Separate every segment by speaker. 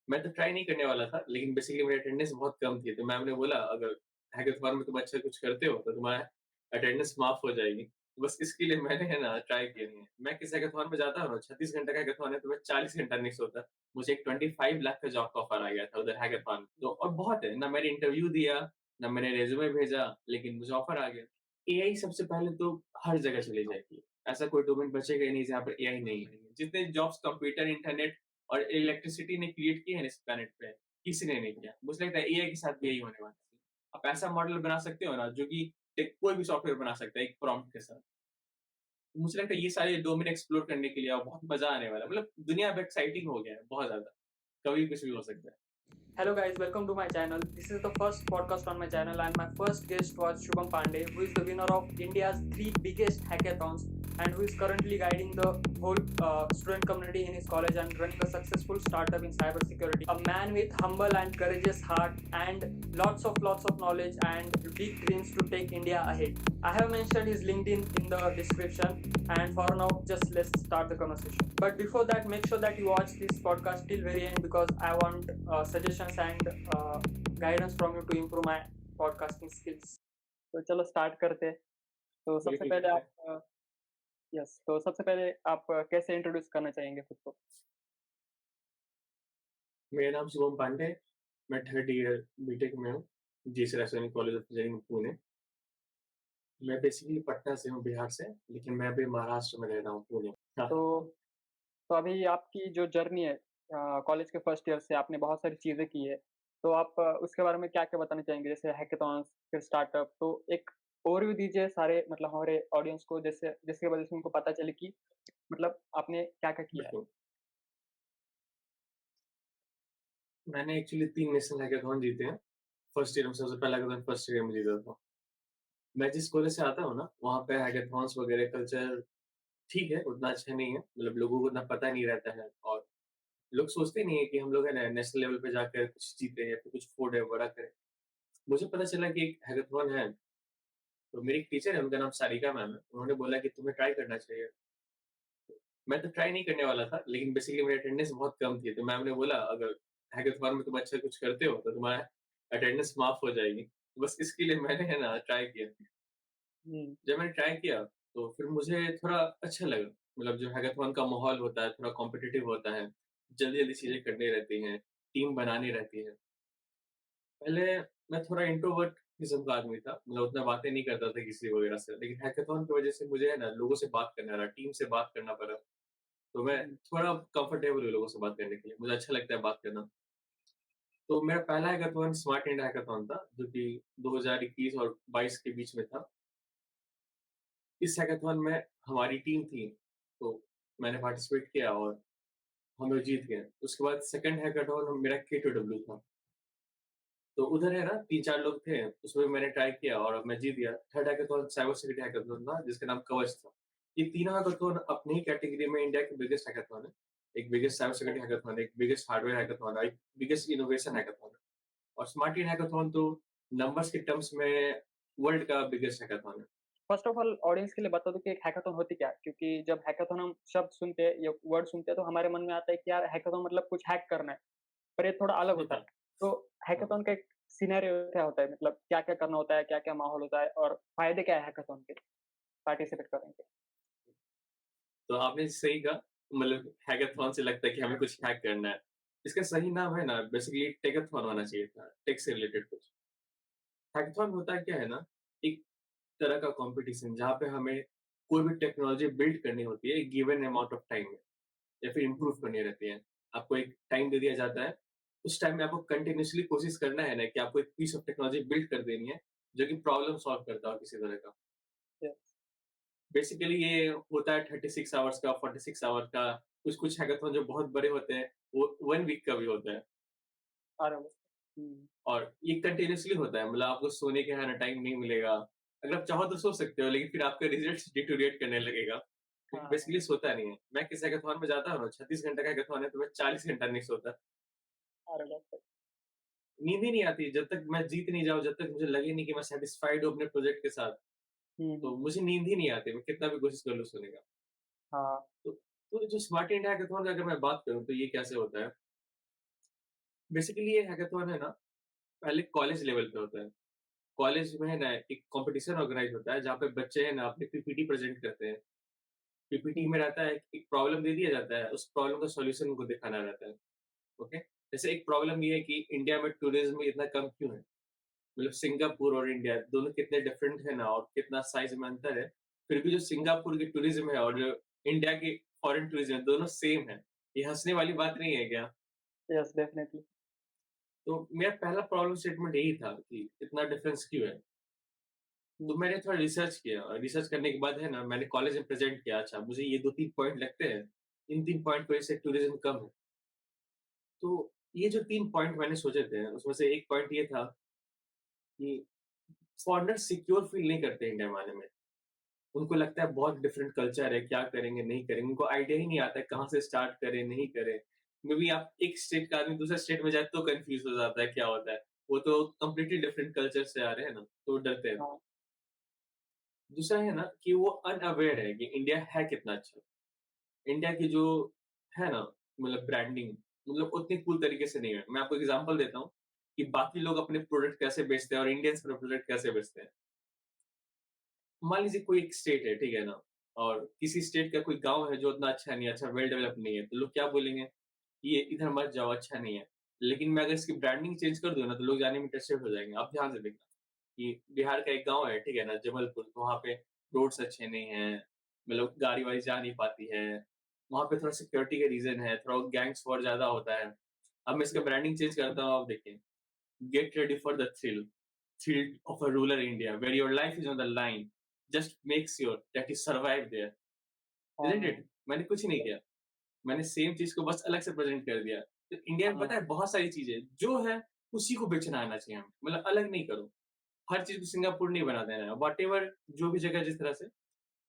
Speaker 1: मैं तो ट्राई नहीं करने वाला था, लेकिन बेसिकली मेरी अटेंडेंस बहुत कम थी, तो मैम ने बोला अगर हैकाथॉन में तुम अच्छा कुछ करते हो, तो तुम्हारा अटेंडेंस माफ हो जाएगी। तो बस इसके लिए मैंने है ना ट्राई किया नहीं है। मैं किसी हैकाथॉन में जाता हूँ ना, 36 घंटे का हैकाथॉन है, तो मैं 40 घंटा नहीं सोता। मुझे एक 25 लाख का जॉब का ऑफर आ गया था उधर हैकाथॉन में। तो और बहुत है, ना मैंने इंटरव्यू दिया, ना मैंने रिज्यूमे भेजा, लेकिन मुझे ऑफर आ गया। एआई सबसे पहले तो हर जगह चली जाएगी। ऐसा कोई डोमेन बचेगा ही नहीं जहाँ पर एआई नहीं है। जितने जॉब्स कंप्यूटर, इंटरनेट और इलेक्ट्रिसिटी ने क्रिएट की है ना इस प्लैनेट पे, किसी ने नहीं किया। मुझे लगता है एआई के साथ भी यही होने वाला है। आप ऐसा मॉडल बना सकते हो ना जो कि एक कोई भी सॉफ्टवेयर बना सकता है एक प्रॉम्प्ट के साथ। मुझे लगता है ये सारे डोमेन एक्सप्लोर करने के लिए अब बहुत मजा आने वाला है। मतलब दुनिया अब एक्साइटिंग हो गया है बहुत ज्यादा। कभी कुछ भी हो सकता है।
Speaker 2: Hello guys, welcome to my channel. This is the first podcast on my channel and my first guest was Shubham Pandey, who is the winner of India's three biggest hackathons and who is currently guiding the whole student community in his college and running a successful startup in cybersecurity. A man with humble and courageous heart and lots of knowledge and big dreams to take India ahead. I have mentioned his LinkedIn in the description and for now just let's start the conversation. But before that, make sure that you watch this podcast till very end because I want suggestions and guidance from you to improve my podcasting skills. तो चलो start करते हैं। तो सबसे
Speaker 1: बिल्कुल
Speaker 2: पहले
Speaker 1: करते हैं।
Speaker 2: आप यस तो सबसे पहले आप कैसे इंट्रोड्यूस करना चाहेंगे खुद को?
Speaker 1: मेरा नाम शुभम पांडे है। मैं थर्ड ईयर बीटेक में हूँ, जीएस रासायनिक कॉलेज ऑफ इंजीनियरिंग पुणे। मैं बेसिकली पटना से हूँ, बिहार से, लेकिन मैं अभी महाराष्ट्र में रह रहा हूँ, पुणे। हाँ।
Speaker 2: तो तो अभी आपकी जो जर्नी है कॉलेज के फर्स्ट ईयर से आपने बहुत सारी चीज़ें की है। तो आप उसके बारे में क्या-क्या बताना चाहेंगे? जैसे हैकेथॉन्स फिर स्टार्टअप तो एक ओवरव्यू दीजिए सारे मतलब हमारे ऑडियंस को जैसे जिसकी वजह से उनको पता चले कि मतलब आपने क्या-क्या किया है?
Speaker 1: बिल्कुल। मैंने एक्चुअली 3 नेशनल हैकाथॉन जीते हैं। फर्स्ट ईयर में सबसे पहला हैकाथॉन फर्स्ट ईयर में जीता था। मैं जिस कॉलेज से आता हूँ ना, वहाँ पे हैकाथॉन्स वगैरह कल्चर ठीक है, उतना अच्छा नहीं है। मतलब लोगों को उतना पता नहीं रहता है और लोग सोचते नहीं है कि हम लोग है ना नेशनल लेवल पे जाकर कुछ जीते या फिर कुछ फोड़े बड़ा करें। मुझे पता चला कि एक हैकाथॉन है, तो मेरी एक टीचर है, उनका नाम सारिका मैम है। उन्होंने बोला कि तुम्हें ट्राई करना चाहिए। मैं तो ट्राई नहीं करने वाला था, लेकिन बेसिकली मेरी अटेंडेंस बहुत कम थी, तो मैम ने बोला अगर हैकाथॉन में तुम अच्छा कुछ करते हो, तो तुम्हारा अटेंडेंस माफ हो जाएगी। तो बस इसके लिए मैंने है ना ट्राई किया।
Speaker 2: हुँ,
Speaker 1: जब मैंने ट्राई किया, तो फिर मुझे थोड़ा अच्छा लगा। मतलब जो हैकाथॉन का माहौल होता है, थोड़ा कॉम्पिटिटिव होता है, जल्दी-जल्दी चीज़ें करनी रहती हैं, टीम बनानी रहती है। पहले मैं थोड़ा इंट्रोवर्ट किस्म का आदमी था, मतलब उतना बातें नहीं करता था किसी वगैरह से, लेकिन हैकाथॉन की वजह से मुझे है ना लोगों से बात करना रहा, टीम से बात करना पड़ा। तो मैं
Speaker 2: हुँ,
Speaker 1: थोड़ा कंफर्टेबल हूँ लोगों से बात करने के लिए, मुझे अच्छा लगता है बात करना। तो मेरा पहला हैकाथॉन स्मार्ट इंडिया हैकाथॉन था, जो कि 2021 और 22 के बीच में था। इस हैकाथॉन में हमारी टीम थी, तो मैंने पार्टिसिपेट किया और हम लोग जीत गए। उसके बाद सेकंड हैकाथॉन मेरा के2डब्ल्यू था। तो उधर है ना 3-4 लोग थे, उसमें मैंने ट्राई किया और मैं जीत गया। Third hackathon cyber security hackathon था, जिसका नाम कवच था। ये तीनों हैकाथॉन अपनी ही कैटेगरी में इंडिया के बिगेस्ट हैकाथॉन है। एक बिगेस्ट साइबर सिक्योरिटी हैकाथॉन है, एक बिगेस्ट हार्डवेयर हैकाथॉन है, एक बिगेस्ट इनोवेशन हैकाथॉन है। और स्मार्ट इंडिया हैकाथॉन तो नंबर्स के टर्म्स में वर्ल्ड का बिगेस्ट हैकाथॉन है।
Speaker 2: फर्स्ट ऑफ ऑल ऑडियंस के लिए बता दूँ कि एक हैकाथॉन होती क्या है? क्योंकि जब हैकाथॉन हम शब्द सुनते हैं या वर्ड सुनते हैं तो हमारे मन में आता है कि यार हैकाथॉन मतलब कुछ हैक करना है, पर ये थोड़ा अलग होता है। तो
Speaker 1: हाँ।
Speaker 2: हैकाथॉन का एक सिनेरियो क्या होता है? मतलब क्या-क्या करना होता है, क्या-क्या माहौल होता है और फ़ायदे क्या है हैकाथॉन के पार्टिसिपेट करने के?
Speaker 1: तो आपने सही कहा, मतलब हैकाथॉन से लगता है कि हमें कुछ हैक करना है। इसका सही नाम है ना बेसिकली टेकाथॉन होना चाहिए था, टेक से रिलेटेड कुछ। हैकाथॉन होता क्या है ना, एक तरह का कॉम्पिटिशन जहाँ पे हमें कोई भी टेक्नोलॉजी बिल्ड करनी होती है एक गिवन अमाउंट ऑफ टाइम में, या फिर इम्प्रूव करनी रहती है। आपको एक टाइम दे दिया जाता है, उस टाइम में आपको कंटिन्यूअसली कोशिश करना है ना कि आपको एक पीस ऑफ टेक्नोलॉजी बिल्ड कर देनी है, जो कि प्रॉब्लम सॉल्व करता हो किसी तरह का।
Speaker 2: यस,
Speaker 1: बेसिकली ये होता है 36 आवर्स का, 46 आवर का, कुछ-कुछ हैकाथॉन जो बहुत बड़े होते हैं, वो 1 वीक का भी होता है।
Speaker 2: बराबर। हुँ,
Speaker 1: और ये कंटिन्यूअसली होता है, मतलब आपको सोने के है ना टाइम नहीं मिलेगा। अगर आप चाहो तो सो सकते हो, लेकिन फिर आपका रिजल्ट्स डिटेरियोरेट करने लगेगा। क्योंकि
Speaker 2: हाँ,
Speaker 1: बेसिकली सोता नहीं है। मैं किसी हैकाथॉन में जाता हूँ ना, 36 घंटे का हैकाथॉन है, तो मैं 40 घंटा नहीं सोता।
Speaker 2: अरे बाप रे!
Speaker 1: नींद ही नहीं आती जब तक मैं जीत नहीं जाऊँ, जब तक मुझे लगे नहीं कि मैं सैटिस्फाइड हूँ अपने प्रोजेक्ट के साथ,
Speaker 2: हुँ,
Speaker 1: तो
Speaker 2: हुँ,
Speaker 1: मुझे नींद ही नहीं आती, मैं कितना भी कोशिश कर लूँ सोने का।
Speaker 2: हाँ,
Speaker 1: तो जो स्मार्ट इंडिया हैकाथॉन की अगर मैं बात करूँ, तो ये कैसे होता है, बेसिकली ये हैकाथॉन है ना, पहले कॉलेज लेवल पे होता है। कॉलेज में है ना एक कॉम्पिटिशन ऑर्गेनाइज़ होता है, जहाँ पे बच्चे हैं ना अपनी पीपीटी प्रेज़ेंट करते हैं। पीपीटी
Speaker 2: हम्म,
Speaker 1: में रहता है एक प्रॉब्लम दे दिया जाता है, उस प्रॉब्लम का सॉल्यूशन उनको दिखाना रहता है, ओके? जैसे एक प्रॉब्लम ये है कि इंडिया में टूरिज़्म इतना कम क्यों है? मतलब सिंगापुर और इंडिया दोनों कितने डिफरेंट है ना और कितना साइज़ में अंतर है। फिर भी जो सिंगापुर की टूरिज़्म है और जो इंडिया की फॉरेन टूरिज़्म है, दोनों सेम है। ये हँसने वाली बात नहीं है क्या?
Speaker 2: Yes definitely.
Speaker 1: तो मेरा पहला प्रॉब्लम स्टेटमेंट यही था कि इतना डिफरेंस क्यों है? तो
Speaker 2: हम्म,
Speaker 1: मैंने थोड़ा रिसर्च किया और रिसर्च करने के बाद है ना मैंने कॉलेज में प्रेज़ेंट किया, अच्छा मुझे ये 2-3 पॉइंट लगते हैं, इन 3 पॉइंट की वजह से टूरिज़्म कम है। तो ये जो 3 पॉइंट मैंने सोचे थे, उसमें से एक पॉइंट ये था कि फॉरेनर सिक्योर फील नहीं करते इंडिया में आने में। उनको लगता है बहुत डिफरेंट कल्चर है, क्या करेंगे, नहीं करेंगे, उनको आइडिया ही नहीं आता है कहाँ से स्टार्ट करें, नहीं करें। मेबी आप एक स्टेट का आदमी दूसरे स्टेट में जाए तो कन्फ्यूज़ हो जाता है क्या होता है। वो तो कंप्लीटली डिफरेंट कल्चर से आ रहे हैं ना, तो वो डरते हैं।
Speaker 2: हाँ,
Speaker 1: दूसरा है ना कि वो अनअवेयर है कि इंडिया है कितना अच्छा। इंडिया की जो है ना मतलब ब्रांडिंग मतलब उतनी कूल तरीके से नहीं है। मैं आपको एग्ज़ाम्पल देता हूँ कि बाकी लोग अपने प्रोडक्ट कैसे बेचते हैं और इंडियंस अपने प्रोडक्ट कैसे बेचते हैं। मान लीजिए कोई एक स्टेट है, ठीक है ना? और किसी स्टेट का कोई गाँव है जो उतना अच्छा नहीं है, अच्छा वेल डेवलप नहीं है, तो लोग क्या बोलेंगे? ये इधर मत जाओ, अच्छा नहीं है। लेकिन मैं अगर इसकी ब्रांडिंग चेंज कर दूँ ना, तो लोग जाने में इंटरेस्टेड हो जाएँगे। आप ध्यान से देखना कि बिहार का एक गाँव है, ठीक है ना? जबलपुर, तो वहाँ पे रोड्स अच्छे नहीं हैं, मतलब गाड़ी-वाड़ी जा नहीं पाती है। वहाँ पे थोड़ा सिक्योरिटी का रीज़न है, थोड़ा गैंग्स वॉर ज़्यादा होता है। अब मैं इसका ब्रांडिंग चेंज करता हूँ, आप देखिए। Get ready for the thrill of a rural India where your life is on the line. Just make sure that you survive there. Isn't
Speaker 2: हाँ,
Speaker 1: it? मैंने कुछ नहीं किया। मैंने सेम चीज़ को बस अलग से प्रेज़ेंट कर दिया। तो इंडिया में
Speaker 2: हाँ,
Speaker 1: पता है बहुत सारी चीज़ें जो है उसी को बेचना आना चाहिए हमें। मतलब अलग नहीं करो। हर चीज़ को सिंगापुर नहीं बना देना है। व्हाटएवर जो भी जगह जिस तरह से।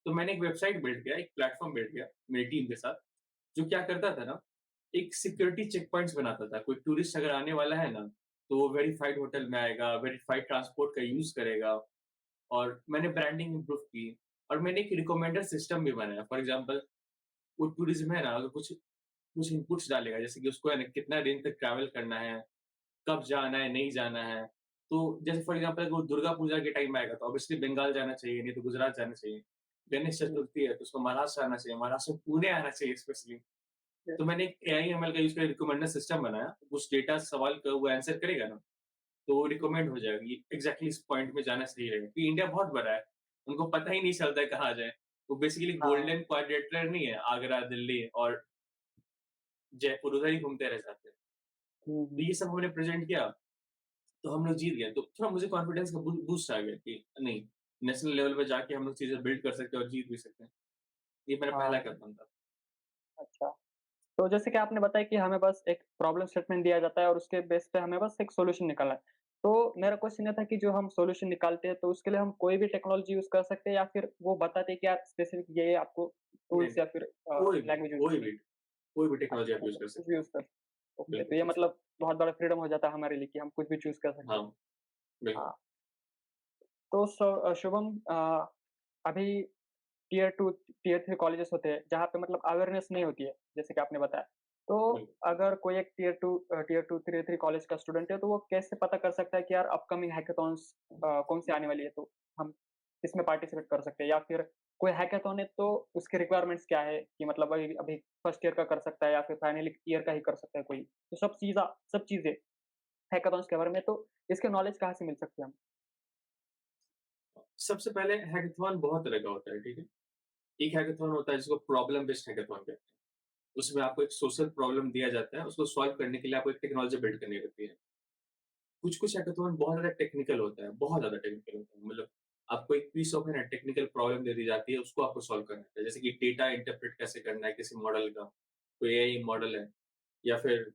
Speaker 1: तो मैंने एक वेबसाइट बिल्ड किया, एक प्लेटफ़ॉर्म बिल्ड किया मेरी टीम के साथ। जो क्या करता था ना, एक सिक्योरिटी चेक पॉइंट्स बनाता था। कोई टूरिस्ट अगर आने वाला है ना, तो वो वेरिफाइड होटल में आएगा, वेरिफाइड ट्रांसपोर्ट का यूज़ करेगा और मैंने ब्रांडिंग इम्प्रूव की और मैंने एक रिकमेंडर सिस्टम भी बनाया। फॉर एग्ज़ाम्पल वो टूरिज़्म है ना, अगर कुछ कुछ इनपुट्स डालेगा, जैसे कि उसको है ना कितना दिन तक ट्रैवल करना है, कब जाना है, नहीं जाना है। तो जैसे फॉर एग्ज़ाम्पल अगर वो दुर्गा पूजा के टाइम आएगा, तो ऑब्वियसली बंगाल जाना चाहिए, नहीं तो गुजरात जाना चाहिए। गणेश
Speaker 2: हम्म,
Speaker 1: चतुर्थी है, तो उसको महाराष्ट्र आना चाहिए, महाराष्ट्र से पुणे आना चाहिए स्पेशली।
Speaker 2: yes,
Speaker 1: तो मैंने एक एआई एमएल का यूज़ करके रिकमेंडर सिस्टम बनाया। उस डेटा सवाल का वो आंसर करेगा ना, तो वो रिकमेंड हो जाएगा कि एग्ज़ैक्टली इस पॉइंट में जाना सही रहेगा। क्योंकि इंडिया बहुत बड़ा है, उनको पता ही नहीं चलता है कहाँ जाएँ। वो बेसिकली
Speaker 2: हाँ,
Speaker 1: गोल्डन क्वाड्रेंटर नहीं है, आगरा, दिल्ली और जयपुर उधर ही घूमते रह जाते हैं। तो
Speaker 2: हम्म,
Speaker 1: ये सब हमने प्रेज़ेंट किया, तो हम लोग जीत गए। तो थोड़ा मुझे कॉन्फिडेंस का बूस्ट आ गया कि नहीं, नेशनल लेवल पे जाके हम लोग चीज़ें बिल्ड कर सकते हैं और जीत भी सकते हैं। ये मेरा पहला
Speaker 2: हाँ,
Speaker 1: कदम था।
Speaker 2: अच्छा। तो जैसे कि आपने बताया कि हमें बस एक प्रॉब्लम स्टेटमेंट दिया जाता है और उसके बेस पे हमें बस एक सॉल्यूशन निकालना है। तो मेरा क्वेश्चन ये था कि जो हम सॉल्यूशन निकालते हैं तो उसके लिए हम कोई भी टेक्नोलॉजी यूज़ कर सकते हैं या फिर वो बताते हैं कि यार स्पेसिफिक ये आपको
Speaker 1: नहीं,
Speaker 2: टूल्स या फिर
Speaker 1: कोई भी,
Speaker 2: लैंग्वेज यूज़
Speaker 1: कोई
Speaker 2: करनी है?
Speaker 1: भी, कोई भी टेक्नोलॉज़ी
Speaker 2: अच्छा
Speaker 1: आप यूज़
Speaker 2: मतलब
Speaker 1: कर
Speaker 2: कुछ
Speaker 1: सकते
Speaker 2: भी
Speaker 1: हैं।
Speaker 2: यूज़ कर ओके, तो
Speaker 1: बिल्कुल,
Speaker 2: ये
Speaker 1: कुछ भी।
Speaker 2: मतलब बहुत बड़ा फ्रीडम हो जाता है हमारे लिए कि हम कुछ भी चूज़ कर सकते
Speaker 1: हाँ,
Speaker 2: हैं।
Speaker 1: बिल्कुल।
Speaker 2: हाँ, तो शुभम अभी टियर 2 टियर 3 कॉलेजेस होते हैं, जहाँ पे मतलब अवेयरनेस नहीं होती है, जैसे कि आपने बताया। तो
Speaker 1: बिल्कुल।
Speaker 2: अगर कोई एक टियर 2 टियर 3 कॉलेज का स्टूडेंट है, तो वो कैसे पता कर सकता है कि यार अपकमिंग हैकाथॉन्स कौन सी आने वाली है, तो हम इसमें पार्टिसिपेट कर सकते हैं? या फिर कोई हैकाथॉन है, तो उसकी रिक्वायरमेंट्स क्या है कि मतलब अभी अभी फर्स्ट ईयर का कर सकता है या फिर फाइनल ईयर का ही कर सकता है कोई? तो सब चीज़ें हैकाथॉन्स के बारे में, तो इसके नॉलेज कहाँ से मिल सकती है हमें?
Speaker 1: सबसे पहले हैकाथॉन बहुत तरह का होता है, ठीक है? एक हैकाथॉन होता है जिसको प्रॉब्लम बेस्ड हैकाथॉन कहते हैं। उसमें आपको एक सोशल प्रॉब्लम दिया जाता है, उसको सॉल्व करने के लिए आपको एक टेक्नोलॉजी बिल्ड करनी रहती है। कुछ-कुछ हैकाथॉन बहुत ज़्यादा टेक्निकल होता है, बहुत ज़्यादा टेक्निकल होता है। मतलब आपको एक पीस ऑफ है ना टेक्निकल प्रॉब्लम दे दी जाती है, उसको आपको सॉल्व करना होता है। जैसे कि डेटा इंटरप्रेट कैसे करना है किसी मॉडल का, कोई एआई मॉडल है या फिर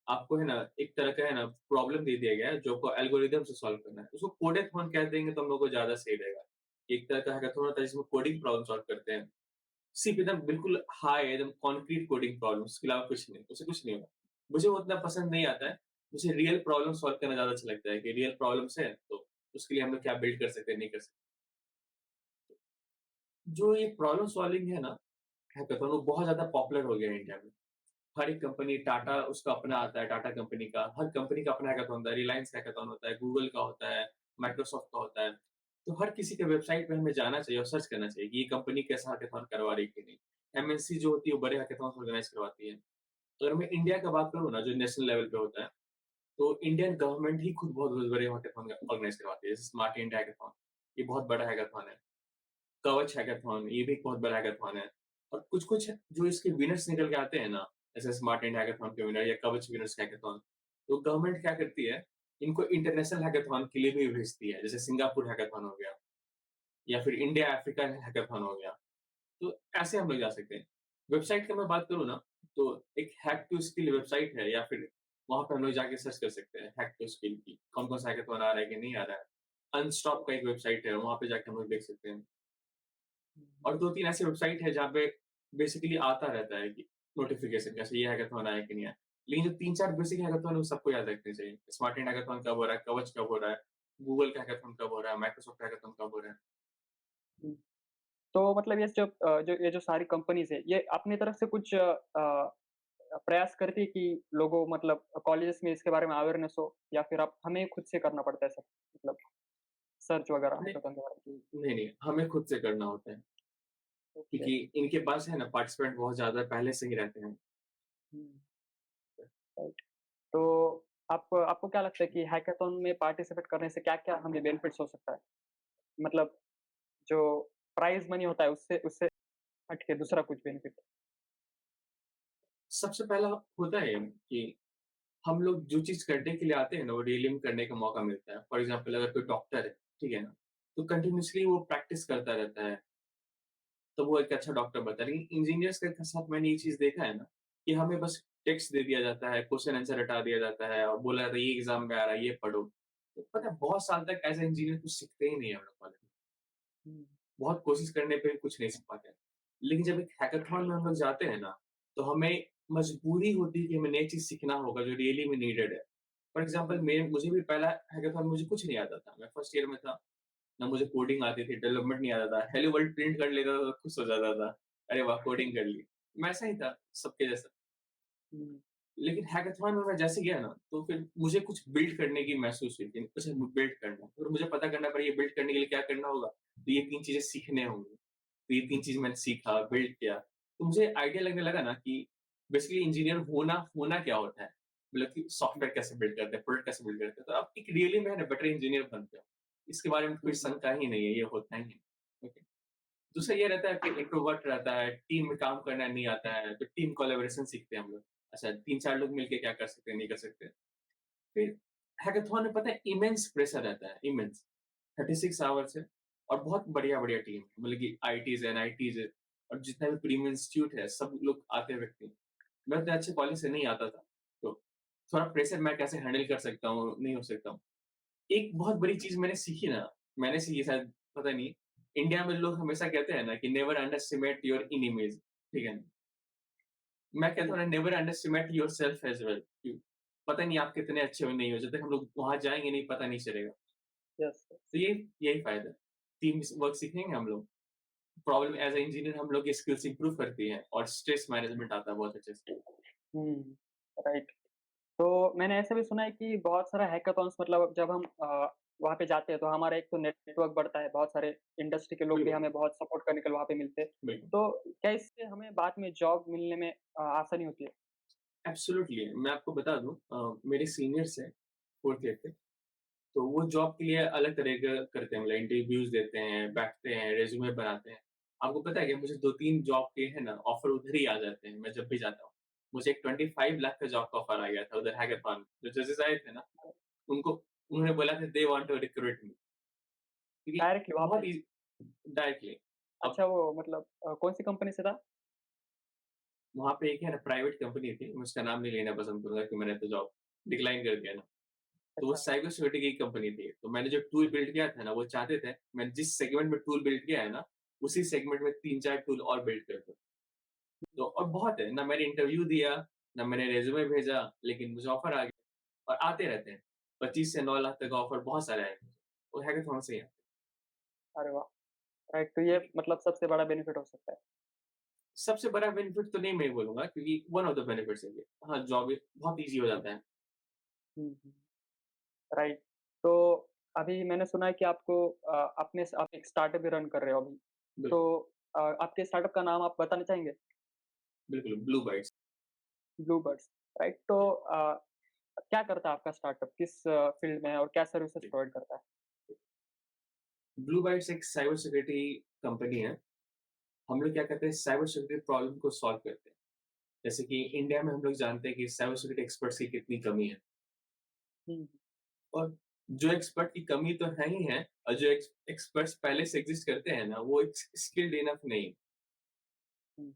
Speaker 1: आपको है ना एक तरह का है ना प्रॉब्लम दे दिया गया है जो आपको एल्गोरिदम से सॉल्व करना है। उसको कोडेथॉन कह देंगे तो हम लोग को ज़्यादा सही रहेगा। एक तरह का हैकाथॉन होता है जिसमें कोडिंग प्रॉब्लम सॉल्व करते हैं। सिर्फ एकदम बिल्कुल हाई एकदम कॉन्क्रीट कोडिंग प्रॉब्लम उसके अलावा कुछ नहीं, उससे कुछ नहीं होगा। मुझे वो उतना पसंद नहीं आता है। मुझे रियल प्रॉब्लम सॉल्व करना ज़्यादा अच्छा लगता है कि रियल प्रॉब्लम्स है तो उसके लिए हम लोग क्या बिल्ड कर सकते हैं, नहीं कर सकते। जो ये प्रॉब्लम सॉल्विंग है ना हैकाथॉन वो बहुत ज़्यादा पॉपुलर हो गया है इंडिया में। हर एक कंपनी टाटा उसका अपना आता है, टाटा कंपनी का, हर कंपनी का अपना हैकाथॉन होता है, रिलायंस हैकाथॉन होता है, गूगल का होता है, माइक्रोसॉफ्ट का होता है। तो हर किसी के वेबसाइट पे हमें जाना चाहिए और सर्च करना चाहिए कि ये कंपनी कैसा हैकाथॉन करवा रही है कि नहीं। एमएनसी जो होती है वो बड़े हैकाथॉन्स ऑर्गेनाइज़ करवाती है। अगर मैं इंडिया का बात करूँ ना जो नेशनल लेवल पे होता है, तो इंडियन गवर्नमेंट ही खुद बहुत बड़े हैकाथॉन ऑर्गेनाइज़ करवाती है। जैसे स्मार्ट इंडिया हैकाथॉन, ये बहुत बड़ा हैकाथॉन है। कवच हैकाथॉन, ये भी एक बहुत बड़ा हैकाथॉन है। और कुछ-कुछ जो इसके विनर्स निकल के आते हैं ना, जैसे स्मार्ट इंडिया हैकाथॉन के विनर या कवच विनर्स हैकाथॉन, तो गवर्नमेंट क्या करती है, इनको इंटरनेशनल हैकाथॉन के लिए भी भेजती है। जैसे सिंगापुर हैकाथॉन हो गया या फिर इंडिया अफ्रीका हैकाथॉन हो गया। तो ऐसे हम लोग जा सकते हैं। वेबसाइट की मैं बात करूँ ना, तो एक हैक टू स्किल वेबसाइट है या फिर वहाँ पे हम लोग जाके सर्च कर सकते हैं हैक टू स्किल की, कौन-कौन सा हैकाथॉन आ रहा है कि नहीं आ रहा है। अनस्टॉप का एक वेबसाइट है, वहाँ पे जाके हम लोग देख सकते हैं।
Speaker 2: हम्म।
Speaker 1: और 2-3 ऐसी वेबसाइट है जहाँ पे बेसिकली आता रहता है कि नोटिफ़िकेशन कैसे ये हैकाथॉन आया कि नहीं आया। लेकिन जो 3-4 बेसिक हैकाथॉन है वो सबको याद रखने चाहिए। स्मार्ट इंडिया हैकाथॉन कब हो रहा है, कवच कब हो रहा है, गूगल का हैकाथॉन कब हो रहा है, माइक्रोसॉफ्ट का हैकाथॉन कब हो रहा है।
Speaker 2: हम्म। तो मतलब ये जो सारी कंपनीज़ है, ये अपनी तरफ से कुछ प्रयास करती है कि लोगों मतलब कॉलेजेस में इसके बारे में अवेयरनेस हो या फिर आप हमें खुद से करना पड़ता है सब? मतलब सर्च वगैरह
Speaker 1: नहीं,
Speaker 2: हैकाथॉन के बारे
Speaker 1: नहीं, हमें खुद से करना होता है
Speaker 2: में? ओके।
Speaker 1: क्योंकि इनके पास है ना पार्टिसिपेंट बहुत ज़्यादा पहले से ही रहते हैं।
Speaker 2: हुँ, राइट। तो आपको क्या लगता है कि हैकाथॉन में पार्टिसिपेट करने से क्या-क्या हमें बेनिफिट्स हो सकता है? मतलब जो प्राइज़ मनी होता है उससे उससे हट के दूसरा कुछ बेनिफिट?
Speaker 1: सबसे पहला होता है कि हम लोग जो चीज़ करने के लिए आते हैं ना, वो रियली में करने का मौका मिलता है। फॉर एग्ज़ाम्पल अगर कोई डॉक्टर है, ठीक है ना? तो कंटिन्यूअसली वो प्रैक्टिस करता रहता है, तो वो एक अच्छा डॉक्टर बनता है। लेकिन इंजीनियर्स के साथ मैंने ये चीज़ देखा है ना, कि हमें बस टेक्स्ट दे दिया जाता है, क्वेश्चन आंसर रटा दिया जाता है और बोला जाता है ये एग्ज़ाम में आ रहा है, ये पढ़ो। तो पता है बहुत साल तक एज़ अ इंजीनियर कुछ सीखते ही नहीं है हम लोग कॉलेज में।
Speaker 2: हुँ,
Speaker 1: बहुत कोशिश करने पे भी कुछ नहीं सीख पाते हैं। लेकिन जब एक हैकाथॉन में हम लोग जाते हैं ना, तो हमें मजबूरी होती है कि हमें नई चीज़ सीखना होगा जो रियली में नीडेड है। फॉर एग्ज़ाम्पल
Speaker 2: हुँ,
Speaker 1: मुझे भी पहला हैकाथॉन मुझे कुछ नहीं आता था। मैं फर्स्ट ईयर में था, ना मुझे कोडिंग आती थी, डेवलपमेंट नहीं आता था। हेलो वर्ल्ड प्रिंट कर लेता था तो खुश हो जाता था। अरे वाह! कोडिंग कर ली। मैं ऐसा ही था, सबके जैसा।
Speaker 2: हुँ,
Speaker 1: लेकिन हैकाथॉन में मैं जैसे गया ना, तो फिर मुझे कुछ बिल्ड करने की महसूस हुई कि कुछ बिल्ड करना है। फिर मुझे पता करना पड़ा ये बिल्ड करने के लिए क्या करना होगा। तो ये 3 चीज़ें सीखने होंगी। तो ये 3 चीज़ मैंने सीखा, बिल्ड किया। तो मुझे आइडिया लगने लगा ना कि बेसिकली इंजीनियर होना होना क्या होता है? मतलब कि सॉफ्टवेयर कैसे बिल्ड करते हैं, प्रोडक्ट कैसे बिल्ड करते हैं। तो आप एक रियली में है ना बेटर इंजीनियर बनते हो। इसके बारे में कोई
Speaker 2: हुँ, हुँ,
Speaker 1: शंका ही नहीं है, ये होता ही है। ओके। दूसरा ये रहता है कि इंट्रोवर्ट रहता है, टीम में काम करना नहीं आता है, तो टीम कोलैबोरेशन सीखते हैं हम लोग। अच्छा 3-4 लोग मिलके क्या कर सकते हैं, नहीं कर सकते। फिर हैकाथॉन में पता है इमेंस प्रेशर रहता है, इमेंस 36 आवर्स है और बहुत बढ़िया-बढ़िया टीम है। मतलब कि आईटीज़, एनआईटीज़ और जितना भी प्रीमियम इंस्टीट्यूट है, सब लोग आते हैं व्यक्ति। मैं उतने अच्छे कॉलेज से नहीं आता था, तो थोड़ा प्रेशर मैं कैसे हैंडल कर सकता हूँ, नहीं हो सकता हूँ। एक बहुत बड़ी चीज़ मैंने सीखी ना, मैंने सीखी शायद पता नहीं, इंडिया में लोग हमेशा कहते हैं ना कि नेवर अंडरएस्टिमेट योर एनिमीज़, ठीक है? मैं कहता
Speaker 2: हुँ,
Speaker 1: हूँ ना never underestimate yourself as well कि पता नहीं आप कितने अच्छे हो नहीं हो, जब तक हम लोग वहाँ जाएँगे नहीं पता नहीं चलेगा।
Speaker 2: Yes, yes.
Speaker 1: तो यही फ़ायदा है। टीम वर्क सीखेंगे हम लोग, प्रॉब्लम एज़ अ इंजीनियर हम लोग की स्किल्स इंप्रूव करती हैं और स्ट्रेस मैनेजमेंट आता है बहुत अच्छे से।
Speaker 2: हुँ, राइट। तो मैंने ऐसा भी सुना है कि बहुत सारा हैकाथॉन्स मतलब जब हम वहाँ पे जाते हैं तो हमारा एक तो नेटवर्क बढ़ता है, बहुत सारे इंडस्ट्री के लोग भी
Speaker 1: बिल्कुल,
Speaker 2: हमें बहुत सपोर्ट करने के लिए वहाँ पे मिलते हैं।
Speaker 1: बिल्कुल।
Speaker 2: तो क्या इससे हमें बाद में जॉब मिलने में आसानी होती है?
Speaker 1: एब्सोल्यूटली मैं आपको बता दूँ मेरे सीनियर्स हैं 4th ईयर के, तो वो जॉब के लिए अलग तरह का करते हैं मतलब इंटरव्यूज़ देते हैं, बैठते हैं, रिज़्यूमे बनाते हैं। आपको पता है क्या मुझे 2-3 जॉब के है ना ऑफ़र उधर ही आ जाते हैं, मैं जब भी जाता हूँ। मुझे एक 25 लाख का जॉब का ऑफ़र आ गया था उधर हैकाथॉन जो जजेस आए थे ना, उनको उन्होंने बोला था दे वांट टू रिक्रूट मी क्योंकि
Speaker 2: डायरेक्टली वहाँ
Speaker 1: बहुत
Speaker 2: पे?
Speaker 1: Easy directly. अब
Speaker 2: अच्छा वो मतलब कौन-सी कंपनी से था?
Speaker 1: वहाँ पे एक है ना प्राइवेट कंपनी थी, मैं उसका नाम नहीं लेना पसंद करूँगा कि मैंने तो जॉब डिक्लाइन कर दिया ना। तो वो
Speaker 2: अच्छा।
Speaker 1: साइबर सिक्योरिटी की कंपनी थी। तो मैंने जो टूल बिल्ड किया था ना, वो चाहते थे मैंने जिस सेगमेंट में टूल बिल्ड किया है ना, उसी सेगमेंट में 3-4 टूल और बिल्ड कर दूँ। तो और बहुत है, ना मैंने इंटरव्यू दिया, ना मैंने रिज़्यूमे भेजा, लेकिन मुझे ऑफ़र आ गया और आते रहते हैं। 25 से 9 लाख तक का ऑफ़र बहुत सारे आए मुझे। वो हैकाथॉन से ही आते हैं।
Speaker 2: अरे वाह! राइट तो ये
Speaker 1: क्योंकि
Speaker 2: मतलब सबसे बड़ा बेनिफिट हो सकता है।
Speaker 1: सबसे बड़ा बेनिफिट तो नहीं मैं बोलूँगा क्योंकि वन ऑफ द बेनिफिट्स है ये। हाँ, जॉब बहुत ईज़ी हो जाता है।
Speaker 2: हुँ, हुँ। राइट। तो अभी मैंने सुना है कि आप एक स्टार्टअप भी रन कर रहे हो अभी। तो
Speaker 1: बिल्कुल,
Speaker 2: आपके स्टार्टअप का नाम आप बताना चाहेंगे?
Speaker 1: बिल्कुल, ब्लू बाइट्स।
Speaker 2: ब्लूबर्ड्स, राइट? तो क्या करता है आपका स्टार्टअप? किस फ़ील्ड में है और क्या सर्विसेज़ प्रोवाइड करता है?
Speaker 1: ब्लू बाइट्स एक साइबर सिक्योरिटी कंपनी है। हम लोग क्या करते हैं साइबर सिक्योरिटी प्रॉब्लम को सॉल्व करते हैं। जैसे कि इंडिया में हम लोग जानते हैं कि साइबर सिक्योरिटी एक्सपर्ट्स की कितनी कमी है
Speaker 2: हुँ,
Speaker 1: और जो एक्सपर्ट की कमी तो है ही है और जो एक्सपर्ट्स पहले से एग्जिस्ट करते हैं ना, वो स्किल्ड इनफ नहीं है।
Speaker 2: हुँ,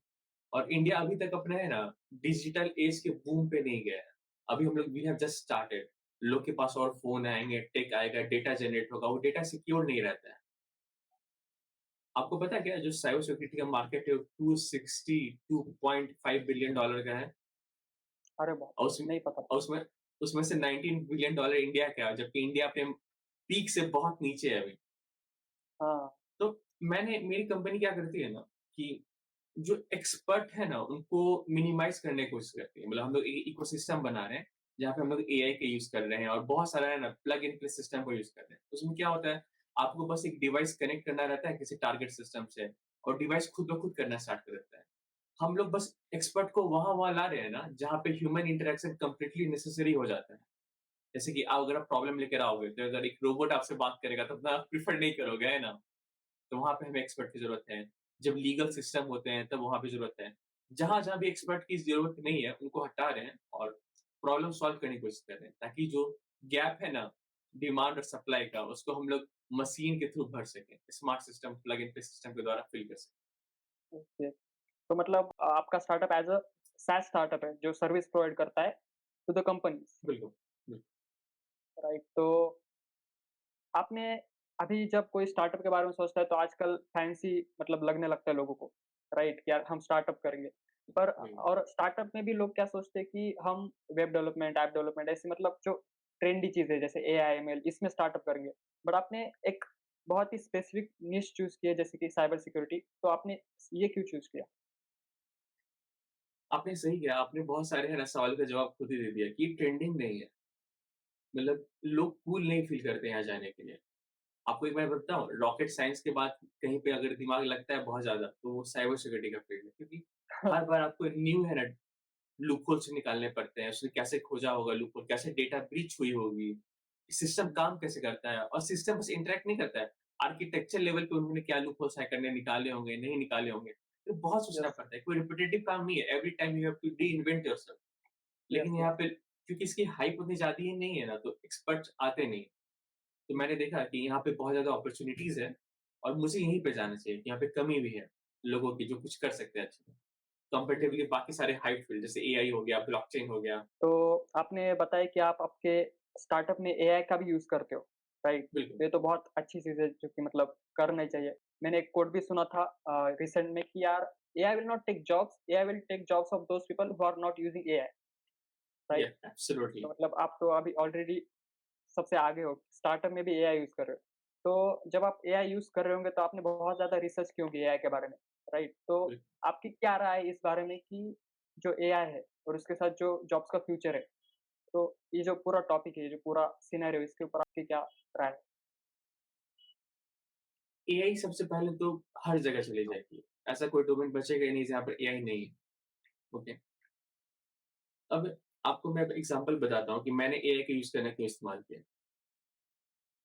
Speaker 1: और इंडिया अभी तक अपना है ना डिजिटल एज के बूम पे नहीं गया है। अभी हम लोग वी हैव जस्ट स्टार्टेड। लोग के पास और फ़ोन आएँगे, टेक आएगा, डेटा जनरेट होगा, वो डेटा सिक्योर नहीं रहता है। आपको पता है क्या जो साइबर सिक्योरिटी का मार्केट है वो 262.5 बिलियन डॉलर का है
Speaker 2: अरे बाप
Speaker 1: और
Speaker 2: रे! नहीं पता था।
Speaker 1: उसमें उसमें से 19 बिलियन डॉलर इंडिया का है, जबकि इंडिया अपने पीक से बहुत नीचे है अभी।
Speaker 2: हाँ,
Speaker 1: तो मेरी कंपनी क्या करती है ना कि जो एक्सपर्ट है ना उनको मिनिमाइज़ करने की कोशिश करती है। मतलब हम लोग इकोसिस्टम बना रहे हैं, जहाँ पे हम लोग एआई का यूज़ कर रहे हैं और बहुत सारा है ना प्लग एंड प्ले सिस्टम को यूज़ कर रहे हैं। उसमें क्या होता है, आपको बस एक डिवाइस कनेक्ट करना रहता है किसी टारगेट सिस्टम से और डिवाइस खुद ब खुद करना स्टार्ट कर देता है। हम लोग बस एक्सपर्ट को वहाँ-वहाँ ला रहे हैं ना, जहाँ पे ह्यूमन इंटरैक्शन कंप्लीटली नेसेसरी हो जाता है। जैसे कि आप अगर आप प्रॉब्लम लेकर आओगे, तो अगर एक रोबोट आपसे बात करेगा, तब तो आप प्रेफर नहीं करोगे, है ना? तो वहाँ पे हमें एक्सपर्ट की ज़रूरत है। जब लीगल सिस्टम होते हैं, तब वहाँ पे ज़रूरत है। जहाँ-जहाँ भी एक्सपर्ट की ज़रूरत नहीं है, उनको हटा रहे हैं और प्रॉब्लम सॉल्व करने की कोशिश कर रहे हैं, ताकि जो गैप है ना, डिमांड और सप्लाई का, उसको हम लोग मशीन के थ्रू भर सकें। Smart system, plug and play system के द्वारा फिल कर सकें।
Speaker 2: ओके। तो मतलब आपका startup as a SaaS startup है, जो सर्विस प्रोवाइड करता है टू द कंपनीज़,
Speaker 1: बिल्कुल, बिल्कुल।
Speaker 2: राइट? तो आपने अभी जब कोई स्टार्टअप के बारे में सोचता है तो आजकल फैंसी मतलब लगने लगता है लोगों को, राइट? कि यार हम स्टार्टअप करेंगे। पर
Speaker 1: वही।
Speaker 2: और स्टार्टअप में भी लोग क्या सोचते हैं कि हम वेब डेवलपमेंट, ऐप डेवलपमेंट ऐसी मतलब जो ट्रेंडी चीज़ें जैसे एआई, एमएल इसमें स्टार्टअप करेंगे। बट आपने एक बहुत ही स्पेसिफिक निश चूज़ की है जैसे कि साइबर सिक्योरिटी, तो आपने ये क्यों चूज़ किया?
Speaker 1: आपने सही किया, आपने बहुत सारे है ना सवाल का जवाब खुद ही दे दिया कि ट्रेंडिंग नहीं है। मतलब लोग कूल नहीं फील करते यहाँ जाने के लिए। आपको एक बात बताऊँ, रॉकेट साइंस के बाद कहीं पे अगर दिमाग लगता है बहुत ज़्यादा, तो वो साइबर सिक्योरिटी का फील्ड है। क्योंकि हर बार आपको न्यू है ना लूपहोल्स निकालने पड़ते हैं, उसने कैसे खोजा होगा लूपहोल, कैसे डेटा ब्रीच हुई होगी, सिस्टम काम कैसे करता है और सिस्टम बस इंटरैक्ट नहीं करता है, आर्किटेक्चर लेवल पे उन्होंने क्या लूपहोल्स हैकर ने निकाले होंगे, नहीं निकाले होंगे, तो बहुत सोचना
Speaker 2: यस,
Speaker 1: पड़ता है, कोई रिपिटेटिव काम नहीं है, every time you have to reinvent yourself.
Speaker 2: Yes,
Speaker 1: लेकिन यहाँ
Speaker 2: यस।
Speaker 1: पे क्योंकि इसकी हाइप उतनी ज़्यादा ही नहीं है ना, तो एक्सपर्ट्स आते नहीं। तो मैंने देखा कि यहाँ पे बहुत ज़्यादा अपॉर्च्युनिटीज़ है और मुझे यहीं पे जाना चाहिए, यहाँ पे कमी भी है, लोगों की जो कुछ कर सकते हैं अच्छे।
Speaker 2: हुँ।
Speaker 1: कंपैरेटिवली बाकी सारे हाइप फील्ड जैसे एआई हो गया, ब्लॉकचेन हो गया।
Speaker 2: तो आपने बताया कि आप आपके स्टार्टअप में एआई का भी यूज़ करते हो, राइट?
Speaker 1: बिल्कुल,
Speaker 2: ये तो बहुत अच्छी चीज़ है जो कि मतलब करना ही चाहिए। मैंने एक कोट भी सुना था रिसेंट में कि यार AI will not take jobs, AI will take jobs of those people who are not using AI,
Speaker 1: या
Speaker 2: राइट? तो
Speaker 1: एब्सोल्युटली।
Speaker 2: मतलब आप तो अभी ऑलरेडी सबसे आगे हो, स्टार्टअप में भी एआई यूज़ कर रहे हो। तो जब आप एआई यूज़ कर रहे होंगे तो आपने बहुत ज़्यादा रिसर्च की होगी एआई के बारे में, राइट? तो
Speaker 1: बिल
Speaker 2: आपकी क्या राय है इस बारे में कि जो एआई है और उसके साथ जो जॉब्स का फ्यूचर है, तो ये जो पूरा टॉपिक है, ये जो पूरा सिनेरियो इसके ऊपर आपकी क्या राय है?
Speaker 1: एआई सबसे पहले तो हर जगह चली जाएगी। ऐसा कोई डोमेन बचेगा ही नहीं जहाँ पर एआई नहीं है, ओके? अब आपको मैं एग्ज़ाम्पल बताता हूँ कि मैंने एआई का यूज़ करना क्यों इस्तेमाल किया।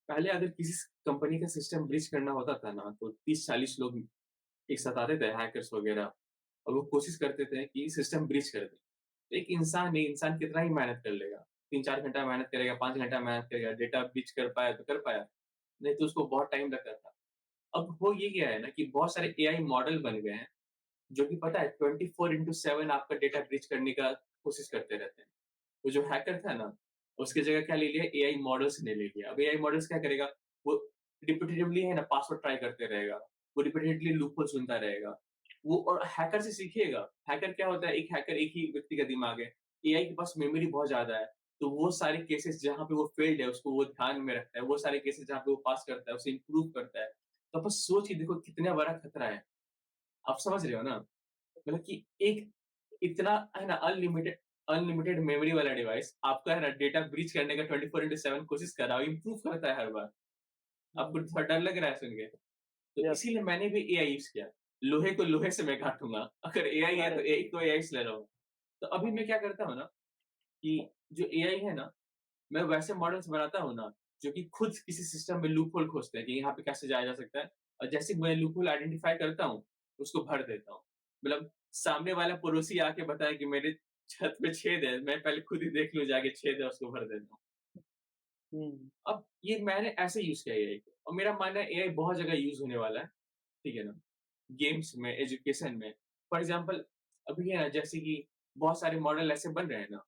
Speaker 1: पहले अगर किसी कंपनी का सिस्टम ब्रीच करना होता था ना, तो 30-40 लोग एक साथ आते थे हैकर्स वगैरह और वो कोशिश करते थे कि सिस्टम ब्रीच कर दें। तो एक इंसान नहीं, इंसान कितना ही मेहनत कर लेगा। 3-4 घंटा मेहनत करेगा, 5 घंटा मेहनत करेगा, डेटा ब्रीच कर पाया तो कर पाया, नहीं तो उसको बहुत टाइम लगता था। अब हो ये गया है ना कि बहुत सारे एआई मॉडल बन गए हैं, जो कि पता है 24/7 आपका डेटा ब्रीच करने का कोशिश करते रहते हैं। वो जो हैकर था ना, उसकी जगह क्या ले लिया एआई मॉडल्स ने ले लिया। अब एआई मॉडल्स क्या करेगा, वो रिपिटेटिवली है ना पासवर्ड ट्राई करते रहेगा, वो रिपिटेडली लूपहोल सुनता रहेगा। वो और हैकर से सीखिएगा, हैकर क्या होता है, एक हैकर एक ही व्यक्ति का दिमाग है, एआई के पास मेमोरी बहुत ज़्यादा है, तो वो सारे केसेस जहाँ पे वो फेल्ड है, उसको वो ध्यान में रखता है, वो सारे केसेस जहाँ पे वो पास करता है, उसे इम्प्रूव करता है। तो आप बस सोच के देखो कितना बड़ा खतरा है। आप समझ रहे हो ना? मतलब कि एक इतना है ना अनलिमिटेड अनलिमिटेड मेमोरी वाला डिवाइस आपका है ना डेटा ब्रीच करने का 24/7 कोशिश कर रहा है, इम्प्रूव करता है हर बार। आपको
Speaker 2: हुँ,
Speaker 1: थोड़ा डर लग रहा है सुन के? तो
Speaker 2: यस।
Speaker 1: इसीलिए मैंने भी एआई यूज़ किया। लोहे को लोहे से मैं काटूँगा। अगर एआई है तो
Speaker 2: अरे!
Speaker 1: एआई को एआई से लड़ूँगा। तो अभी
Speaker 2: हाँ,
Speaker 1: मैं क्या करता हूँ ना कि जो एआई है ना, मैं वैसे मॉडल्स बनाता हूँ ना, जो कि खुद किसी सिस्टम में लूप होल खोजते हैं कि यहाँ पे कैसे जाया जा सकता है। और जैसे ही मैं लूप होल आइडेंटिफाई करता हूँ, उसको भर देता हूँ। मतलब सामने वाला पड़ोसी आके बताए कि मेरे छत पे छेद है, मैं पहले खुद ही देख लूँ जाके छेद है उसको भर देता हूँ।
Speaker 2: हुँ,
Speaker 1: अब ये मैंने ऐसे यूज़ किया एआई को और मेरा मानना है एआई बहुत जगह यूज़ होने वाला है, ठीक है ना? गेम्स में, एजुकेशन में। फॉर एग्ज़ाम्पल अभी है ना जैसे कि बहुत सारे मॉडल ऐसे बन रहे हैं ना,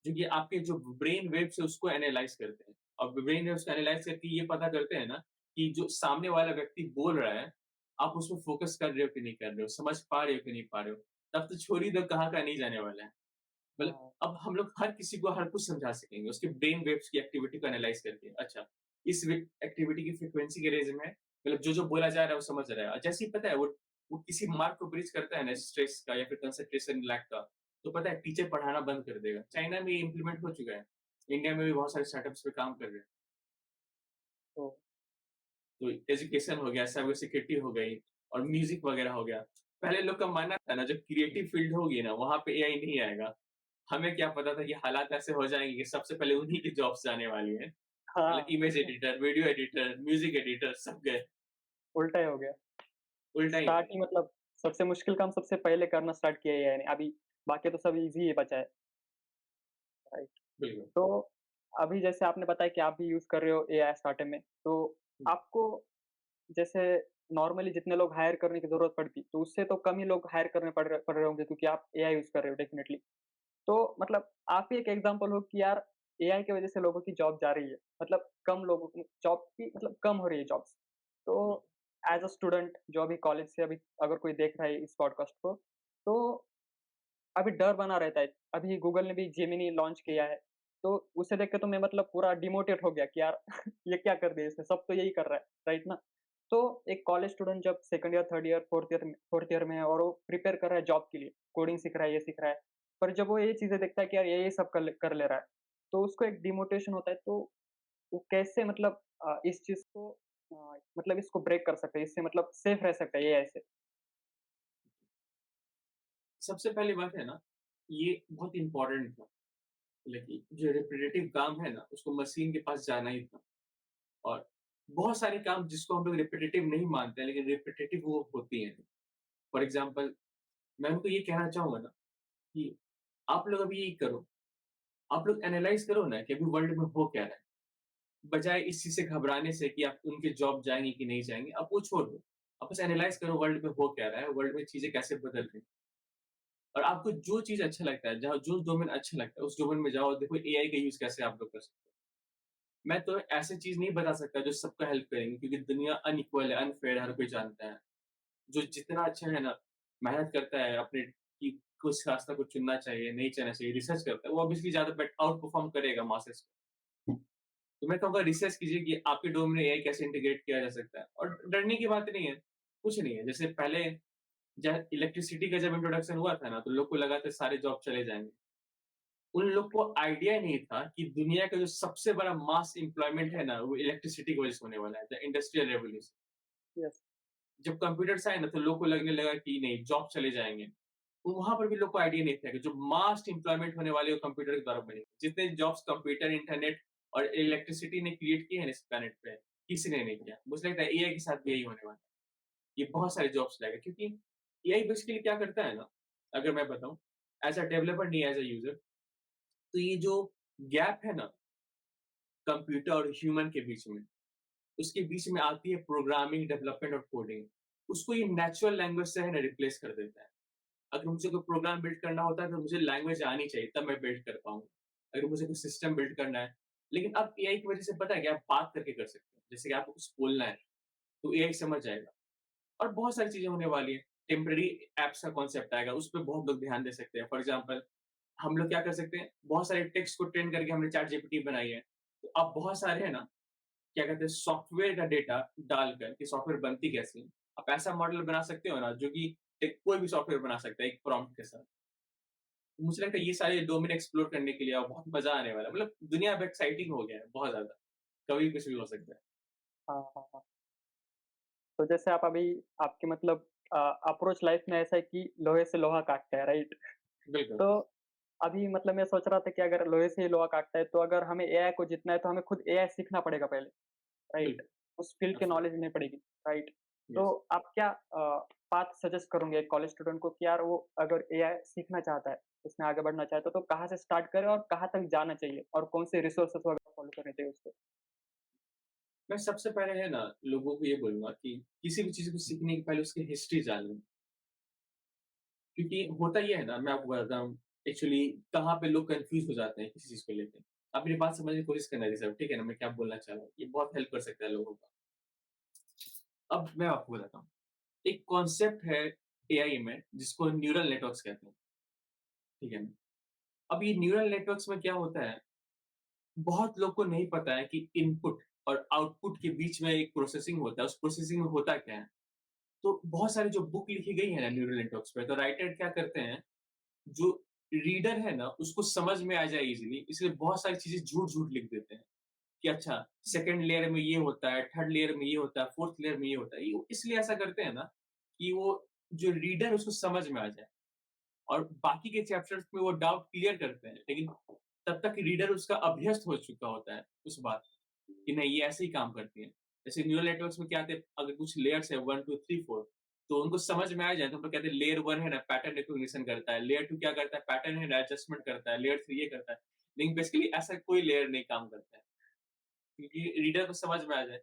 Speaker 1: जो कि आपके जो ब्रेन वेव्स है उसको एनालाइज़ करते हैं। और ब्रेन वेव्स को एनालाइज़ करके ये पता करते हैं ना कि जो सामने वाला व्यक्ति बोल रहा है, आप उसमें फ़ोकस कर रहे हो कि नहीं कर रहे हो, समझ पा रहे हो कि नहीं पा रहे हो। तब तो छोड़ ही दो कहाँ का नहीं जाने वाला है। मतलब
Speaker 2: हाँ,
Speaker 1: अब हम लोग हर किसी को हर कुछ समझा सकेंगे, उसके ब्रेन वेव्स की एक्टिविटी को एनालाइज़ करके। अच्छा, इस वे एक्टिविटी की फ्रीक्वेंसी के रेंज में मतलब जो-जो बोला जा रहा है वो समझ रहा है। और जैसे ही पता है वो किसी मार्क को ब्रीच करता है ना स्ट्रेस का या फिर कंसंट्रेशन लैक का, तो पता है टीचर पढ़ाना बंद कर देगा। चाइना में ये इम्प्लीमेंट हो चुका है। इंडिया में भी बहुत सारे स्टार्टअप्स पे काम कर रहे हैं।
Speaker 2: तो
Speaker 1: तो एजुकेशन हो गया, साइबर सिक्योरिटी हो गई और म्यूज़िक वगैरह हो गया। पहले लोग का मानना था ना, जब क्रिएटिव फील्ड होगी ना, वहाँ पे एआई नहीं आएगा। हमें क्या पता था कि हालात ऐसे हो जाएँगे कि सबसे पहले उन्हीं की जॉब्स जाने वाली हैं। मतलब
Speaker 2: हाँ,
Speaker 1: image editor, video editor, music editor सब गए।
Speaker 2: उल्टा ही हो गया।
Speaker 1: उल्टा ही हो
Speaker 2: स्टार्ट
Speaker 1: गया।
Speaker 2: ही मतलब सबसे मुश्किल काम सबसे पहले करना स्टार्ट किया एआई ने, अभी बाकी तो सब ईज़ी ही बचा है, राइट?
Speaker 1: बिल्कुल।
Speaker 2: तो अभी जैसे आपने बताया कि आप भी यूज़ कर रहे हो एआई स्टार्टिंग में, तो
Speaker 1: हुँ,
Speaker 2: आपको जैसे नॉर्मली जितने लोग हायर करने की ज़रूरत पड़ती, तो उससे तो कम ही लोग हायर करने पड़ रहे होंगे क्योंकि आप एआई यूज़ कर रहे हो डेफ़िनिटली। तो मतलब आप ही एक एग्ज़ाम्पल हो कि यार एआई की वज़ह से लोगों की जॉब जा रही है। मतलब कम लोगों की जॉब की मतलब कम हो रही है जॉब्स। तो
Speaker 1: हुँ,
Speaker 2: एज़ अ स्टूडेंट जो अभी कॉलेज से अभी अगर कोई देख रहा है इस पॉडकास्ट को, तो अभी डर बना रहता है। अभी गूगल ने भी जेमिनी लॉन्च किया है, तो उसे देख के तो मैं मतलब पूरा डिमोटिवेट हो गया कि यार ये क्या कर दिया इसने, सब तो यही कर रहा है, राइट ना? तो एक कॉलेज स्टूडेंट जब second year, third year, fourth year में है और वो प्रिपेयर कर रहा है जॉब के लिए, कोडिंग सीख रहा है, ये सीख रहा है। पर जब वो ये चीज़ें देखता है कि यार ये सब कर ले रहा है, तो उसको एक डिमोटिवेशन होता है, तो वो कैसे मतलब इस चीज़ को मतलब इसको ब्रेक कर सकता है, इससे मतलब सेफ रह सकता है एआई से?
Speaker 1: सबसे पहली बात है ना, ये बहुत इम्पोर्टेंट था। लेकिन जो रिपिटेटिव काम है ना, उसको मशीन के पास जाना ही था। और बहुत सारे काम जिसको हम लोग रिपिटेटिव नहीं मानते हैं, लेकिन रिपिटेटिव वो होती हैं। फॉर एग्ज़ाम्पल मैं उनको ये कहना चाहूँगा ना कि आप लोग अभी यही करो, आप लोग एनालाइज़ करो ना कि अभी वर्ल्ड में हो क्या रहा है। बजाए इस चीज़ से घबराने से कि आप उनके जॉब जाएँगे कि नहीं जाएँगे, आप वो छोड़ दो। आप बस एनालाइज़ करो वर्ल्ड में हो क्या रहा है, वर्ल्ड में चीज़ें कैसे बदल रही हैं। और आपको जो चीज़ अच्छा लगता है, जहाँ जो डोमेन अच्छा लगता है, उस डोमेन में जाओ और देखो एआई का यूज़ कैसे आप लोग कर सकते हो। मैं तो ऐसी चीज़ नहीं बता सकता जो सबका हेल्प करेंगी क्योंकि दुनिया अनइक्वल है, अनफेयर है, हर कोई जानता है। जो जितना अच्छा है ना, मेहनत करता है अपने कि कुछ रास्ता को चुनना चाहिए, नहीं चुनना चाहिए, रिसर्च करता है, वो ऑब्वियसली ज़्यादा आउट परफॉर्म करेगा मासेस को। तो मैं कहूँगा रिसर्च कीजिए कि आपके डोमेन में एआई कैसे इंटीग्रेट किया जा सकता है और डरने की बात नहीं है, कुछ नहीं है। जैसे पहले जब इलेक्ट्रिसिटी का जब इंट्रोडक्शन हुआ था ना, तो लोग को लगा था सारे जॉब चले जाएँगे। उन लोग को आइडिया ही नहीं था कि दुनिया का जो सबसे बड़ा मास एम्प्लॉयमेंट है ना, वो इलेक्ट्रिसिटी की वजह से होने वाला है, द इंडस्ट्रियल रेवोल्यूशन।
Speaker 2: यस,
Speaker 1: जब कंप्यूटर्स आए ना, तो लोग को लगने लगा कि नहीं जॉब चले जाएँगे। तो वहाँ पर भी लोग को आइडिया नहीं था कि जो मास एम्प्लॉयमेंट होने वाली है वो कंप्यूटर के द्वारा बनेगी। जितने जॉब्स कंप्यूटर, इंटरनेट और इलेक्ट्रिसिटी ने क्रिएट किए हैं ना इस प्लैनेट पे, किसी ने नहीं किया। मुझे लगता है एआई के साथ भी यही होने वाला है। ये बहुत सारे जॉब्स लाएगा क्योंकि एआई बेसिकली क्या करता है ना, अगर मैं बताऊँ, एज़ अ डेवलपर नहीं एज़ अ यूज़र, तो ये जो गैप है ना कंप्यूटर और ह्यूमन के बीच में, उसके बीच में आती है प्रोग्रामिंग, डेवलपमेंट और कोडिंग। उसको ये नेचुरल लैंग्वेज से है ना रिप्लेस कर देता है। अगर मुझे कोई प्रोग्राम बिल्ड करना होता है तो मुझे लैंग्वेज आनी चाहिए तब मैं बिल्ड कर पाऊँगा। अगर मुझे कोई सिस्टम बिल्ड करना है, लेकिन अब एआई की वजह से पता है क्या आप बात करके कर सकते हो। जैसे कि आपको कुछ बोलना है, तो एआई समझ जाएगा और बहुत सारी चीज़ें होने वाली हैं। टेम्परेरी ऐप्स का कॉन्सेप्ट आएगा, उस पे बहुत लोग ध्यान दे सकते हैं। फॉर एग्ज़ाम्पल हम लोग क्या कर सकते हैं, बहुत सारे टेक्स्ट को ट्रेन करके हमने चैट जीपीटी बनाई है। तो अब बहुत सारे है ना, क्या कहते हैं सॉफ्टवेयर का डेटा डालकर कि सॉफ्टवेयर बनती कैसी है। आप ऐसा मॉडल बना सकते हो ना जो कि एक कोई भी सॉफ्टवेयर बना सकता है एक प्रॉम्प्ट के साथ। तो मुझे लगता है ये सारे डोमेन एक्सप्लोर करने के लिए अब बहुत मज़ा आने वाला है। मतलब दुनिया अब एक्साइटिंग हो गया है बहुत ज़्यादा। कभी कुछ भी हो सकता है।
Speaker 2: हाँ, हाँ, हाँ। तो जैसे आप अभी आपकी मतलब अप्रोच लाइफ में ऐसा है कि लोहे से लोहा काटते हैं, राइट?
Speaker 1: बिल्कुल,
Speaker 2: तो अभी मतलब मैं सोच रहा था कि अगर लोहे से ही लोहा काटता है, तो अगर हमें एआई को जीतना है, तो हमें खुद एआई सीखना पड़ेगा पहले, राइट?
Speaker 1: बिल्कुल।
Speaker 2: उस फील्ड की
Speaker 1: एब्सोल्यूटली,
Speaker 2: नॉलेज लेनी पड़ेगी, राइट? तो
Speaker 1: यस।
Speaker 2: आप क्या पाथ सजेस्ट करोगे एक कॉलेज स्टूडेंट को कि यार वो अगर एआई सीखना चाहता है, उसमें आगे बढ़ना चाहता है, तो कहाँ से स्टार्ट करे और कहाँ तक जाना चाहिए? और कौन से रिसोर्सेज़ वगैरह फॉलो करने चाहिए उसको?
Speaker 1: मैं सबसे पहले है ना लोगों को ये बोलूँगा कि किसी भी चीज़ को सीखने के पहले उसकी हिस्ट्री जान लें। क्योंकि होता ये है ना, मैं आपको बताता हूँ एक्चुअली कहाँ पे लोग कन्फ्यूज़ हो जाते हैं किसी चीज़ को लेके। आप मेरी बात समझने की कोशिश करना जैसे, ठीक है ना? मैं क्या बोलना चाह रहा हूँ, ये बहुत हेल्प कर सकता है लोगों का। अब मैं आपको बताता हूँ, एक कॉन्सेप्ट है एआई में जिसको न्यूरल नेटवर्क्स कहते हैं, ठीक है ना? अब ये न्यूरल नेटवर्क्स में क्या होता है, बहुत लोग को नहीं पता है कि इनपुट और आउटपुट के बीच में एक प्रोसेसिंग होता है, उस प्रोसेसिंग में होता क्या है? तो बहुत सारी जो बुक लिखी गई है ना न्यूरल नेटवर्क्स पे, तो राइटर क्या करते हैं, जो रीडर है ना, उसको समझ में आ जाए इज़िली, इसलिए बहुत सारी चीज़ें झूठ-झूठ लिख देते हैं, कि अच्छा सेकंड लेयर में ये होता है, थर्ड लेयर में ये होता है, फोर्थ लेयर में ये होता है। ये वो इसलिए ऐसा करते हैं ना, कि वो जो रीडर उसको समझ में आ जाए और बाकी के चैप्टर्स में वो डाउट क्लियर करते हैं, लेकिन तब तक रीडर उसका अभ्यस्त हो चुका होता है उस बात कि नहीं ये ऐसे ही काम करती है। जैसे न्यूरल नेटवर्क्स में क्या आते हैं, अगर कुछ लेयर्स है 1, 2, 3, 4 तो उनको समझ में आ जाए तो हम लोग कहते हैं लेयर 1 है ना पैटर्न रिकॉग्निशन करता है, लेयर 2 क्या करता है पैटर्न है ना एडजस्टमेंट करता है, लेयर 3 ये करता है। लेकिन बेसिकली ऐसा कोई लेयर नहीं काम करता है, क्योंकि रीडर को समझ में आ जाए।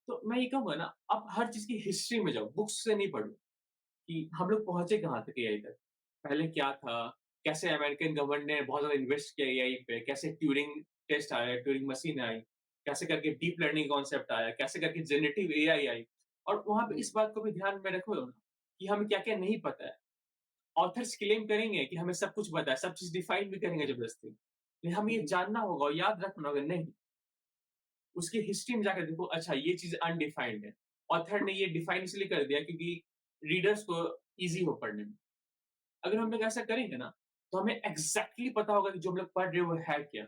Speaker 1: तो मैं ये कहूँगा ना आप हर चीज़ की हिस्ट्री में जाओ, बुक्स से नहीं पढ़ो। कि हम लोग पहुँचे कहाँ तक एआई तक? पहले क्या था? कैसे अमेरिकन गवर्नमेंट ने बहुत ज़्यादा इन्वेस्ट किया एआई पे? कैसे ट्यूरिंग टेस्ट आया, ट्यूरिंग मशीन आई? कैसे करके डीप लर्निंग कॉन्सेप्ट आया? कैसे करके जनरेटिव एआई आई? और वहाँ पे
Speaker 2: हुँ,
Speaker 1: इस बात को भी ध्यान में रखो ना कि हमें क्या-क्या नहीं पता है। ऑथर्स क्लेम करेंगे कि हमें सब कुछ पता है, सब चीज़ डिफाइन भी करेंगे ज़बरदस्ती। लेकिन हमें ये
Speaker 2: जी।
Speaker 1: जानना होगा और याद रखना होगा नहीं, उसकी हिस्ट्री में जाकर देखो अच्छा ये चीज़ अनडिफाइंड है। ऑथर ने ये डिफाइन इसलिए कर दिया क्योंकि रीडर्स को ईज़ी हो पढ़ने में। अगर हम लोग ऐसा करेंगे ना, तो हमें एग्ज़ैक्टली पता होगा कि जो हम लोग पढ़ रहे हैं वो है क्या?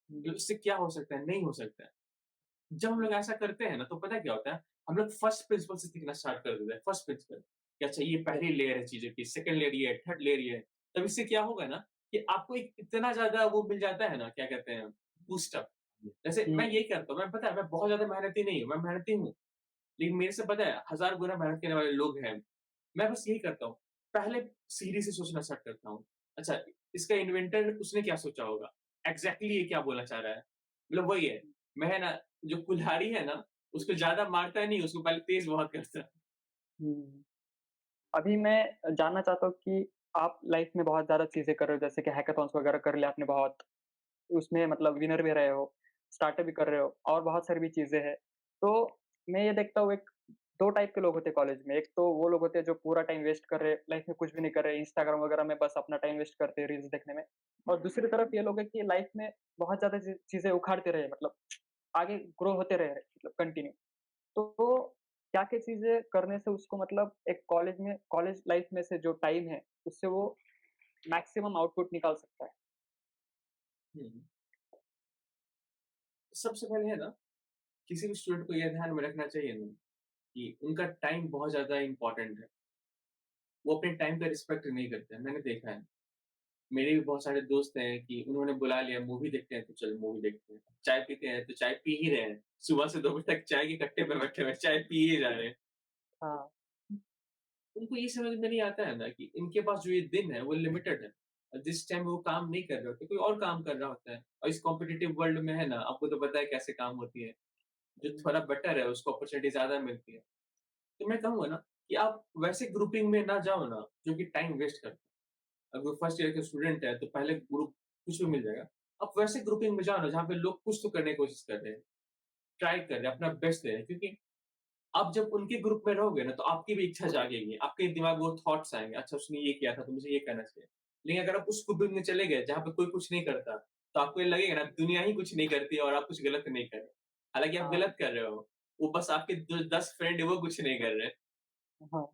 Speaker 2: हुँ,
Speaker 1: तो इससे क्या हो सकता है, नहीं हो सकता है। जब हम लोग ऐसा करते हैं ना, तो पता है क्या होता है? हम लोग फर्स्ट प्रिंसिपल से सीखना स्टार्ट कर देते हैं, फर्स्ट प्रिंसिपल कि अच्छा ये
Speaker 2: यस।
Speaker 1: पहली लेयर है चीज़ों की, सेकंड लेयर ये है, थर्ड लेयर ये है। तब इससे क्या होगा ना कि आपको एक इतना ज़्यादा वो मिल जाता है ना, क्या कहते हैं, बूस्ट अप। जैसे मैं
Speaker 2: हुँ,
Speaker 1: यही करता हूँ, मैं पता है मैं बहुत ज़्यादा मेहनती नहीं हूँ, मैं मेहनती हूँ, लेकिन मेरे से पता है हज़ार गुना मेहनत करने वाले लोग हैं। मैं बस यही करता हूँ, पहले सीढ़ी से सोचना स्टार्ट करता हूँ। अच्छा, इसका इन्वेंटर उसने क्या सोचा होगा? एग्ज़ैक्टली ये क्या बोलना चाह रहा है? मतलब वही है, मैं है ना, जो कुल्हाड़ी है ना, उसको ज़्यादा मारता नहीं, उसको पहले तेज़ बहुत करता है।
Speaker 2: हुँ। अभी मैं जानना चाहता हूँ कि आप लाइफ़ में बहुत ज़्यादा चीज़ें कर रहे हो, जैसे कि हैकाथॉन्स वगैरह कर लिया आपने बहुत, उसमें मतलब विनर भी रहे हो, स्टार्टअप भी कर रहे हो और बहुत सारी भी चीज़ें हैं। तो मैं ये देखता हूँ 2 टाइप के लोग होते हैं कॉलेज में, एक तो वो लोग होते हैं जो पूरा टाइम वेस्ट कर रहे हैं, लाइफ़ में कुछ भी नहीं कर रहे, इंस्टाग्राम वगैरह में बस अपना टाइम वेस्ट करते हैं रील्स देखने में। और दूसरी तरफ ये लोग हैं कि लाइफ़ में बहुत ज़्यादा चीज़ें उखाड़ते रहे, मतलब आगे ग्रो होते रहे मतलब कंटिन्यू। तो क्या-क्या चीज़ें करने से उसको मतलब एक कॉलेज लाइफ़ में से जो टाइम है, उससे वो मैक्सिमम आउटपुट निकाल सकता है?
Speaker 1: हुँ। सबसे पहले है ना, किसी भी स्टूडेंट को ये ध्यान में रखना चाहिए ना, कि उनका टाइम बहुत ज़्यादा इम्पोर्टेंट है। वो अपने टाइम का रिस्पेक्ट नहीं करते हैं, मैंने देखा है। मेरे भी बहुत सारे दोस्त हैं कि उन्होंने बुला लिया मूवी देखते हैं तो चलो मूवी देखते हैं। चाय पीते हैं तो चाय पी ही रहे हैं। सुबह से दोपहर तक चाय के कट्टे पे बैठे हुए हैं, चाय पी ही जा रहे हैं।
Speaker 2: हाँ।
Speaker 1: उनको ये समझ में नहीं आता है ना कि इनके पास जो ये दिन है वो लिमिटेड है। और जिस टाइम वो काम नहीं कर रहे होते, कोई और काम कर रहा होता है। और इस कॉम्पिटिटिव वर्ल्ड में है ना, आपको तो पता है कैसे काम होती है। जो
Speaker 2: हुँ,
Speaker 1: थोड़ा बेटर है उसको अपॉर्च्युनिटी ज़्यादा मिलती है। तो मैं कहूँगा ना कि आप वैसे ग्रुपिंग में ना जाओ ना, जो कि टाइम वेस्ट करता है। अगर फर्स्ट ईयर के स्टूडेंट है तो पहले ग्रुप कुछ भी मिल जाएगा। आप वैसे ग्रुपिंग में जाओ ना जहाँ पे लोग कुछ तो करने की कोशिश कर रहे हैं, ट्राई कर रहे हैं, अपना बेस्ट दे रहे हैं, क्योंकि आप जब उनके ग्रुप में रहोगे ना तो आपकी भी इच्छा जागेगी, आपके दिमाग में वो थॉट्स आएँगे, अच्छा उसने ये किया था तो मुझे ये करना चाहिए। लेकिन अगर आप उस ग्रुपिंग में चले गए जहाँ पे कोई कुछ नहीं करता, तो आपको ये लगेगा ना दुनिया ही कुछ नहीं करती है और आप कुछ गलत नहीं कर रहे। हालाँकि आप
Speaker 2: हाँ,
Speaker 1: गलत कर रहे हो, वो बस आपके जो 10 फ्रेंड है वो कुछ नहीं कर रहे।
Speaker 2: हाँ।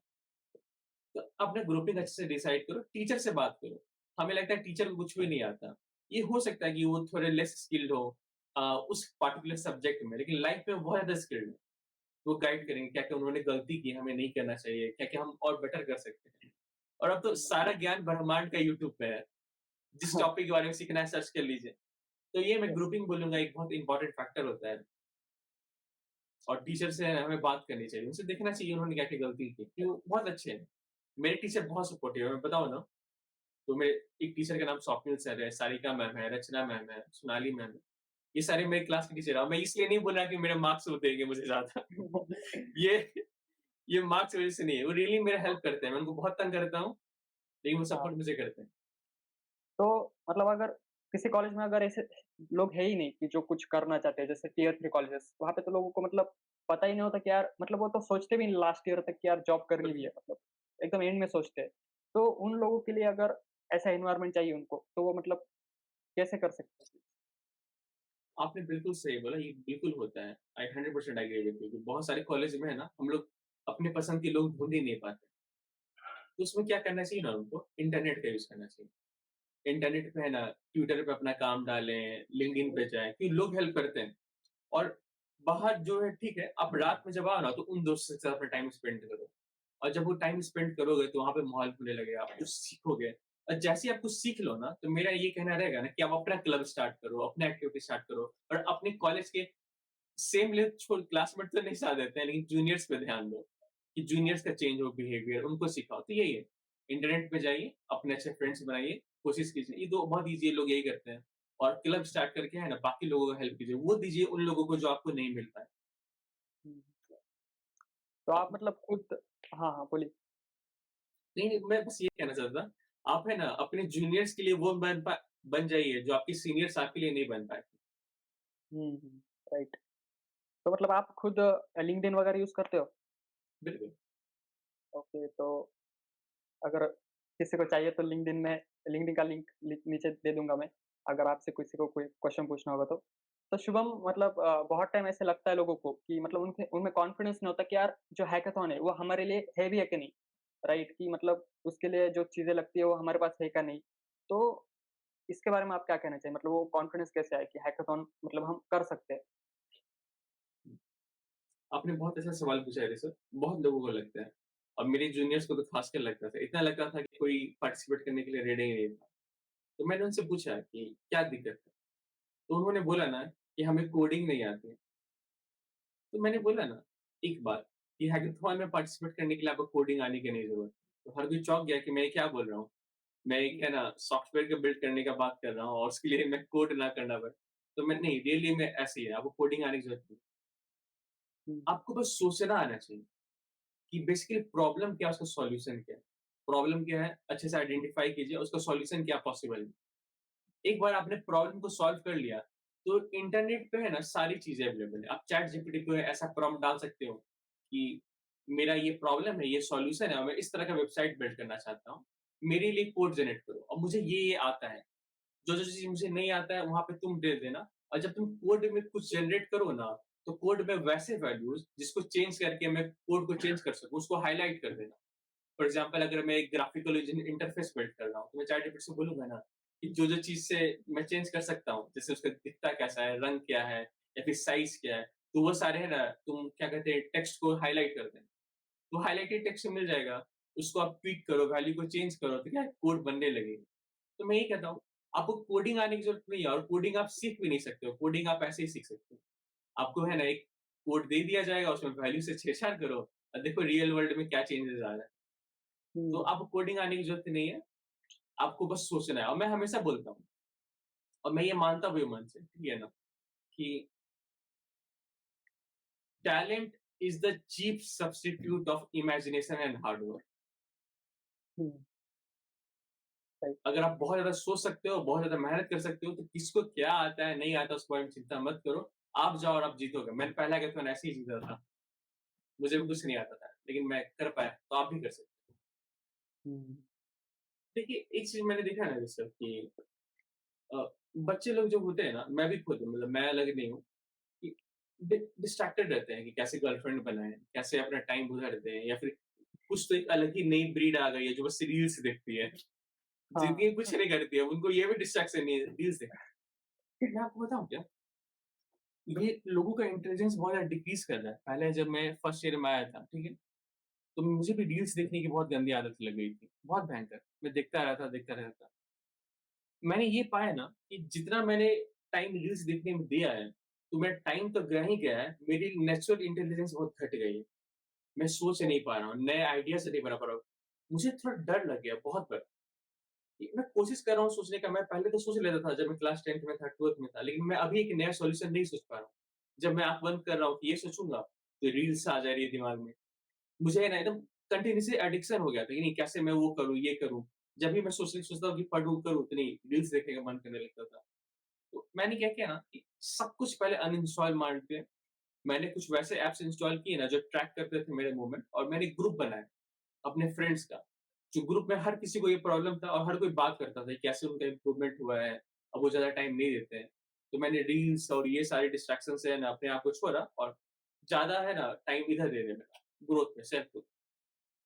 Speaker 1: तो अपना ग्रुपिंग अच्छे से डिसाइड करो, टीचर से बात करो। हमें लगता है टीचर को कुछ भी नहीं आता। ये हो सकता है कि वो थोड़े लेस स्किल्ड हो उस पार्टिकुलर सब्जेक्ट में, लेकिन लाइफ में बहुत ज़्यादा स्किल्ड है। वो गाइड करेंगे, क्या-क्या उन्होंने गलती की, हमें नहीं करना चाहिए, क्या-क्या हम और बेटर कर सकते हैं। और अब तो सारा ज्ञान ब्रह्मांड का यूट्यूब पे है। जिस टॉपिक के बारे में सीखना है सर्च कर लीजिए। तो ये मैं ग्रुपिंग बोलूँगा एक बहुत इम्पोर्टेंट फैक्टर होता है। और टीचर से हमें बात करनी चाहिए, उनसे देखना चाहिए उन्होंने क्या-क्या गलती की, कि वो बहुत अच्छे हैं। मेरे टीचर बहुत सपोर्टिव है, मैं बताऊँ ना, तो मेरे एक टीचर का नाम स्वप्निल सर है, सारिका मैम है, रचना मैम है, सोनाली मैम है। ये सारे मेरे क्लास के टीचर हैं और मैं इसलिए नहीं बोल रहा कि मेरे मार्क्स वो देंगे मुझे ज़्यादा। ये ये मार्क्स की वज़ह से नहीं है, वो रियली मेरा हेल्प करते हैं, मैं उनको बहुत तंग करता हूँ, लेकिन वो
Speaker 2: हाँ,
Speaker 1: सपोर्ट मुझे करते हैं।
Speaker 2: तो मतलब अगर किसी कॉलेज में अगर ऐसे लोग है ही नहीं कि जो कुछ करना चाहते हैं, जैसे टियर 3 कॉलेजेस, वहाँ पे तो लोगों को मतलब पता ही नहीं होता कि यार मतलब वो तो सोचते भी नहीं लास्ट ईयर तक कि यार जॉब करनी भी है मतलब, एकदम एंड में सोचते हैं। तो उन लोगों के लिए अगर ऐसा एनवायरनमेंट चाहिए उनको, तो वो मतलब कैसे कर सकते हैं?
Speaker 1: आपने बिल्कुल सही बोला, ये बिल्कुल होता है। आई 100% एग्री विद यू कि बहुत सारे कॉलेज में है ना, हम लोग अपने पसंद के लोग ढूँढ ही नहीं पाते। तो उसमें क्या करना चाहिए ना उनको, इंटरनेट का यूज़ करना चाहिए। इंटरनेट पे है ना, ट्विटर पे अपना काम डालें, लिंक्डइन पे जाएँ, क्योंकि लोग हेल्प करते हैं। और बाहर जो है ठीक है, आप रात में जब आओ ना, तो उन दोस्तों के साथ अपना टाइम स्पेंड करो। और जब वो टाइम स्पेंड करोगे, तो वहाँ पे माहौल खुलने लगेगा, आप कुछ सीखोगे। और जैसे ही आप कुछ सीख लो ना, तो मेरा ये कहना रहेगा ना कि आप अपना क्लब स्टार्ट करो, अपना एक्टिविटी स्टार्ट करो और अपने कॉलेज के सेम ले छोड़ क्लासमेट तो नहीं साथ देते हैं, लेकिन जूनियर्स पे ध्यान दो, कि जूनियर्स का चेंज हो बिहेवियर, उनको सिखाओ। तो यही है, इंटरनेट पे जाइए, अपने अच्छे फ्रेंड्स बनाइए, कोशिश कीजिए। ये 2 बहुत ईज़ी है, लोग यही करते हैं। और क्लब स्टार्ट करके है ना, बाकी लोगों को हेल्प कीजिए, वो दीजिए उन लोगों को जो आपको नहीं मिल पाए।
Speaker 2: हुँ, तो आप मतलब खुद हाँ, हाँ, बोलिए।
Speaker 1: नहीं, नहीं, मैं बस ये कहना चाहता था, आप है ना अपने जूनियर्स के लिए वो बन जाइए, जो आपके सीनियर्स आपके लिए नहीं बन पाए।
Speaker 2: हुँ, हुँ, राइट। तो मतलब आप खुद लिंक्डइन वगैरह यूज़ करते हो?
Speaker 1: बिल्कुल।
Speaker 2: ओके, तो अगर किसी को चाहिए तो लिंक्डइन का लिंक नीचे दे दूँगा मैं, अगर आपसे किसी को कोई क्वेश्चन पूछना होगा तो। तो शुभम मतलब बहुत टाइम ऐसे लगता है लोगों को कि मतलब उनके उनमें कॉन्फिडेंस नहीं होता कि यार जो हैकाथॉन है वो हमारे लिए है भी है कि नहीं, राइट? कि मतलब उसके लिए जो चीज़ें लगती है वो हमारे पास है का नहीं। तो इसके बारे में आप क्या कहना चाहिए? मतलब वो कॉन्फिडेंस कैसे आए कि हैकाथॉन मतलब हम कर सकते हैं?
Speaker 1: आपने बहुत अच्छा सवाल पूछा है ऋषभ, बहुत लोगों को लगता है और मेरे जूनियर्स को तो खासकर लगता था। इतना लगता था कि कोई पार्टिसिपेट करने के लिए रेडी ही नहीं था। तो मैंने उनसे पूछा कि क्या दिक्कत है? तो उन्होंने बोला ना कि हमें कोडिंग नहीं आती। तो मैंने बोला ना एक बात कि हैकाथॉन में पार्टिसिपेट करने के लिए आपको कोडिंग आने की नहीं ज़रूरत। तो हर कोई चौंक गया कि मैं क्या बोल रहा हूँ? मैं एक है ना सॉफ्टवेयर को बिल्ड करने का बात कर रहा हूँ और उसके लिए मैं कोड ना करना पड़े। तो मैं नहीं, रियली में ऐसे ही है, आपको कोडिंग आने की ज़रूरत नहीं।
Speaker 2: हुँ,
Speaker 1: आपको बस सोचना आना चाहिए कि बेसिकली प्रॉब्लम क्या है, उसका सॉल्यूशन क्या है। प्रॉब्लम क्या है, अच्छे से आइडेंटिफाई कीजिए, उसका सॉल्यूशन क्या पॉसिबल है। एक बार आपने प्रॉब्लम को सॉल्व कर लिया, तो इंटरनेट पे है ना सारी चीज़ें अवेलेबल है। आप चैट जीपीटी पे ऐसा प्रॉम्प्ट डाल सकते हो कि मेरा ये प्रॉब्लम है, ये सॉल्यूशन है और मैं इस तरह का वेबसाइट बिल्ड करना चाहता हूँ। मेरे लिए कोड जनरेट करो और मुझे ये आता है। जो-जो चीज़ मुझे नहीं आता है, वहाँ पे तुम दे देना और जब तुम कोड में कुछ जनरेट करो ना, तो कोड में वैसे वैल्यूज़ जिसको चेंज करके मैं कोड को चेंज कर सकूँ, उसको हाइलाइट कर देना। फॉर एग्ज़ाम्पल अगर मैं एक ग्राफ़िकल इंटरफ़ेस बिल्ड कर रहा हूँ, तो मैं चैटजीपीटी से बोलूँगा ना कि जो-जो चीज़ से मैं चेंज कर सकता हूँ, जैसे उसका दिखता कैसा है, रंग क्या है या फिर साइज़ क्या है, तो वो सारे है ना, तुम क्या कहते हैं, टेक्स्ट को हाइलाइट कर देना। तो हाइलाइटेड टेक्स्ट मिल जाएगा, उसको आप ट्वीक करो, वैल्यू को चेंज करो, तो क्या है, कोड बनने लगेगा। तो मैं यही कहता हूँ, आपको कोडिंग आने की ज़रूरत नहीं है और कोडिंग आप सीख भी नहीं सकते हो, कोडिंग आप ऐसे ही सीख सकते हो। आपको है ना एक कोड दे दिया जाएगा, उसमें वैल्यू से छेड़छाड़ करो और देखो रियल वर्ल्ड में क्या चेंजेज़ आ रहा है। तो
Speaker 2: हुँ,
Speaker 1: आपको कोडिंग आने की ज़रूरत नहीं है, आपको बस सोचना है और मैं हमेशा बोलता हूँ और मैं ये मानता भी हूँ मन से, ठीक है ना, कि talent is the cheap substitute of imagination and hard work.
Speaker 2: हुँ, राइट।
Speaker 1: अगर आप बहुत ज़्यादा सोच सकते हो, बहुत ज़्यादा मेहनत कर सकते हो, तो किसको क्या आता है, नहीं आता, उसके बारे में चिंता मत करो। आप जाओ और आप जीतोगे। मैंने पहला हैकाथॉन ऐसे ही जीता था। मुझे भी
Speaker 2: हुँ,
Speaker 1: कुछ नहीं आता था, लेकिन मैं कर पाया, तो आप भी कर सकते हो।
Speaker 2: हुँ,
Speaker 1: देखिए, एक चीज़ मैंने देखा है ना जैसे कि अ, बच्चे लोग जो होते हैं ना, मैं भी खुद हूँ, मतलब मैं अलग नहीं हूँ, कि डिस्ट्रैक्टेड रहते हैं कि कैसे गर्लफ्रेंड बनाएँ, कैसे अपना टाइम उधर दें या फिर कुछ तो एक अलग ही नई ब्रीड आ गई है जो बस रील्स देखती है।
Speaker 2: हाँ।
Speaker 1: ज़िंदगी में कुछ नहीं करती है, उनको ये भी डिस्ट्रैक्शन नहीं है, रील्स देखना। मैं आपको बताऊँ क्या? ये लोगों का इंटेलिजेंस बहुत ज़्यादा डिक्रीज़ कर रहा है। पहले जब मैं फर्स्ट ईयर में आया था, ठीक है? तो मुझे भी रील्स देखने की बहुत गंदी आदत लग गई थी, बहुत भयंकर। मैं देखता रहता। मैंने ये पाया ना कि जितना मैंने टाइम रील्स देखने में दिया है, तो मेरा टाइम तो गया ही गया है, मेरी नेचुरल इंटेलिजेंस बहुत घट गई है। मैं सोच नहीं पा रहा हूँ, नए आइडियाज़ नहीं बना पा रहा हूँ। मुझे थोड़ा डर लग गया बहुत बार। कि मैं कोशिश कर रहा हूँ सोचने का, मैं पहले तो सोच लेता था जब मैं क्लास 10th में था, 12th में था, लेकिन मैं अभी एक नया सॉल्यूशन नहीं सोच पा रहा हूँ। जब मैं आँख बंद कर रहा हूँ कि ये सोचूँगा, तो रील्स आ जा रही है दिमाग में। मुझे है ना एकदम कंटीन्यूअसली एडिक्शन हो गया था कि नहीं कैसे मैं वो करूँ, ये करूँ। जब भी मैं सोचता हूँ कि पढ़ूँ, करूँ, तो नहीं रील्स देखने का मन करने लगता था। तो मैंने क्या किया ना कि सब कुछ पहले अनइंस्टॉल मार के मैंने कुछ वैसे ऐप्स इंस्टॉल किए ना जो ट्रैक करते थे मेरे मूवमेंट और मैंने ग्रुप बनाया अपने फ्रेंड्स का। जो ग्रुप में हर किसी को ये प्रॉब्लम था और हर कोई बात करता था कि कैसे उनका इम्प्रूवमेंट हुआ है, अब वो ज़्यादा टाइम नहीं देते हैं। तो मैंने रील्स और ये सारे डिस्ट्रैक्शन से है ना अपने आप को छोड़ा और ज़्यादा है ना टाइम इधर देने लगा, ग्रोथ में, सेल्फ ग्रोथ।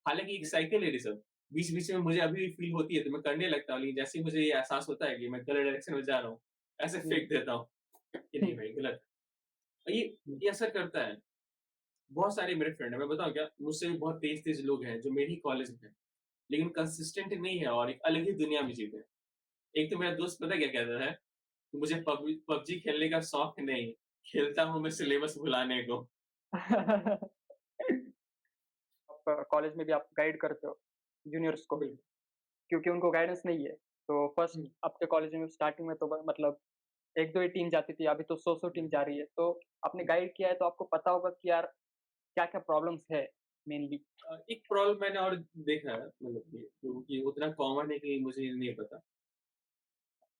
Speaker 1: हालाँकि एक साइकिल है ये सब, बीच-बीच में मुझे अभी भी फील होती है तो मैं करने लगता हूँ, लेकिन जैसे ही मुझे ये एहसास होता है कि मैं गलत डायरेक्शन में जा रहा हूँ, ऐसे
Speaker 2: जी।
Speaker 1: फेंक देता हूँ कि नहीं भाई गलत है। ये असर करता है। बहुत सारे मेरे फ्रेंड हैं, मैं बताऊँ क्या? मुझसे भी बहुत तेज़-तेज़ लोग हैं जो मेरे ही कॉलेज में हैं, लेकिन कंसिस्टेंट नहीं है और एक अलग ही दुनिया में जीते हैं। एक तो मेरा दोस्त पता है क्या कहता है? कि मुझे पबजी खेलने का शौक नहीं, खेलता हूँ मैं सिलेबस भुलाने को।
Speaker 2: आप कॉलेज में भी आप गाइड करते हो जूनियर्स को,
Speaker 1: बिल्कुल।
Speaker 2: क्योंकि उनको गाइडेंस नहीं है। तो फर्स्ट
Speaker 1: हुँ।
Speaker 2: आपके कॉलेज में स्टार्टिंग में तो मतलब 1-2 ही टीम जाती थी, अभी तो 100-100 टीम जा रही है। तो आपने गाइड किया है तो आपको पता होगा कि यार क्या-क्या प्रॉब्लम्स है मेनली?
Speaker 1: एक प्रॉब्लम मैंने और देखा है मतलब कि जो कि उतना कॉमन है कि मुझे नहीं पता।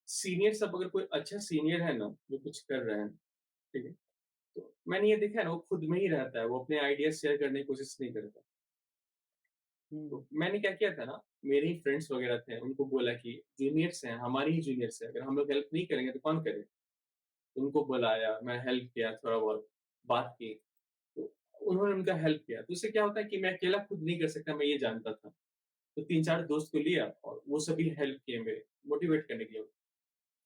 Speaker 1: सीनियर सब अगर कोई अच्छा सीनियर है ना, जो कुछ कर रहा है, ठीक है? तो मैंने ये देखा है ना वो खुद में ही रहता है, वो अपने आइडियाज़ शेयर करने की कोशिश नहीं करता।
Speaker 2: हुँ,
Speaker 1: तो मैंने क्या किया था ना, मेरे ही फ्रेंड्स वगैरह थे, उनको बोला कि जूनियर्स हैं, हमारे ही जूनियर्स हैं, अगर हम लोग हेल्प नहीं करेंगे तो कौन करेगा? उनको बुलाया, मैं हेल्प किया थोड़ा बहुत, बात की, तो उन्होंने उनका हेल्प किया। तो इससे क्या होता है कि मैं अकेला खुद नहीं कर सकता, मैं ये जानता था। तो 3-4 दोस्त को लिया और वो सभी हेल्प किए मेरे, मोटिवेट करने के लिए।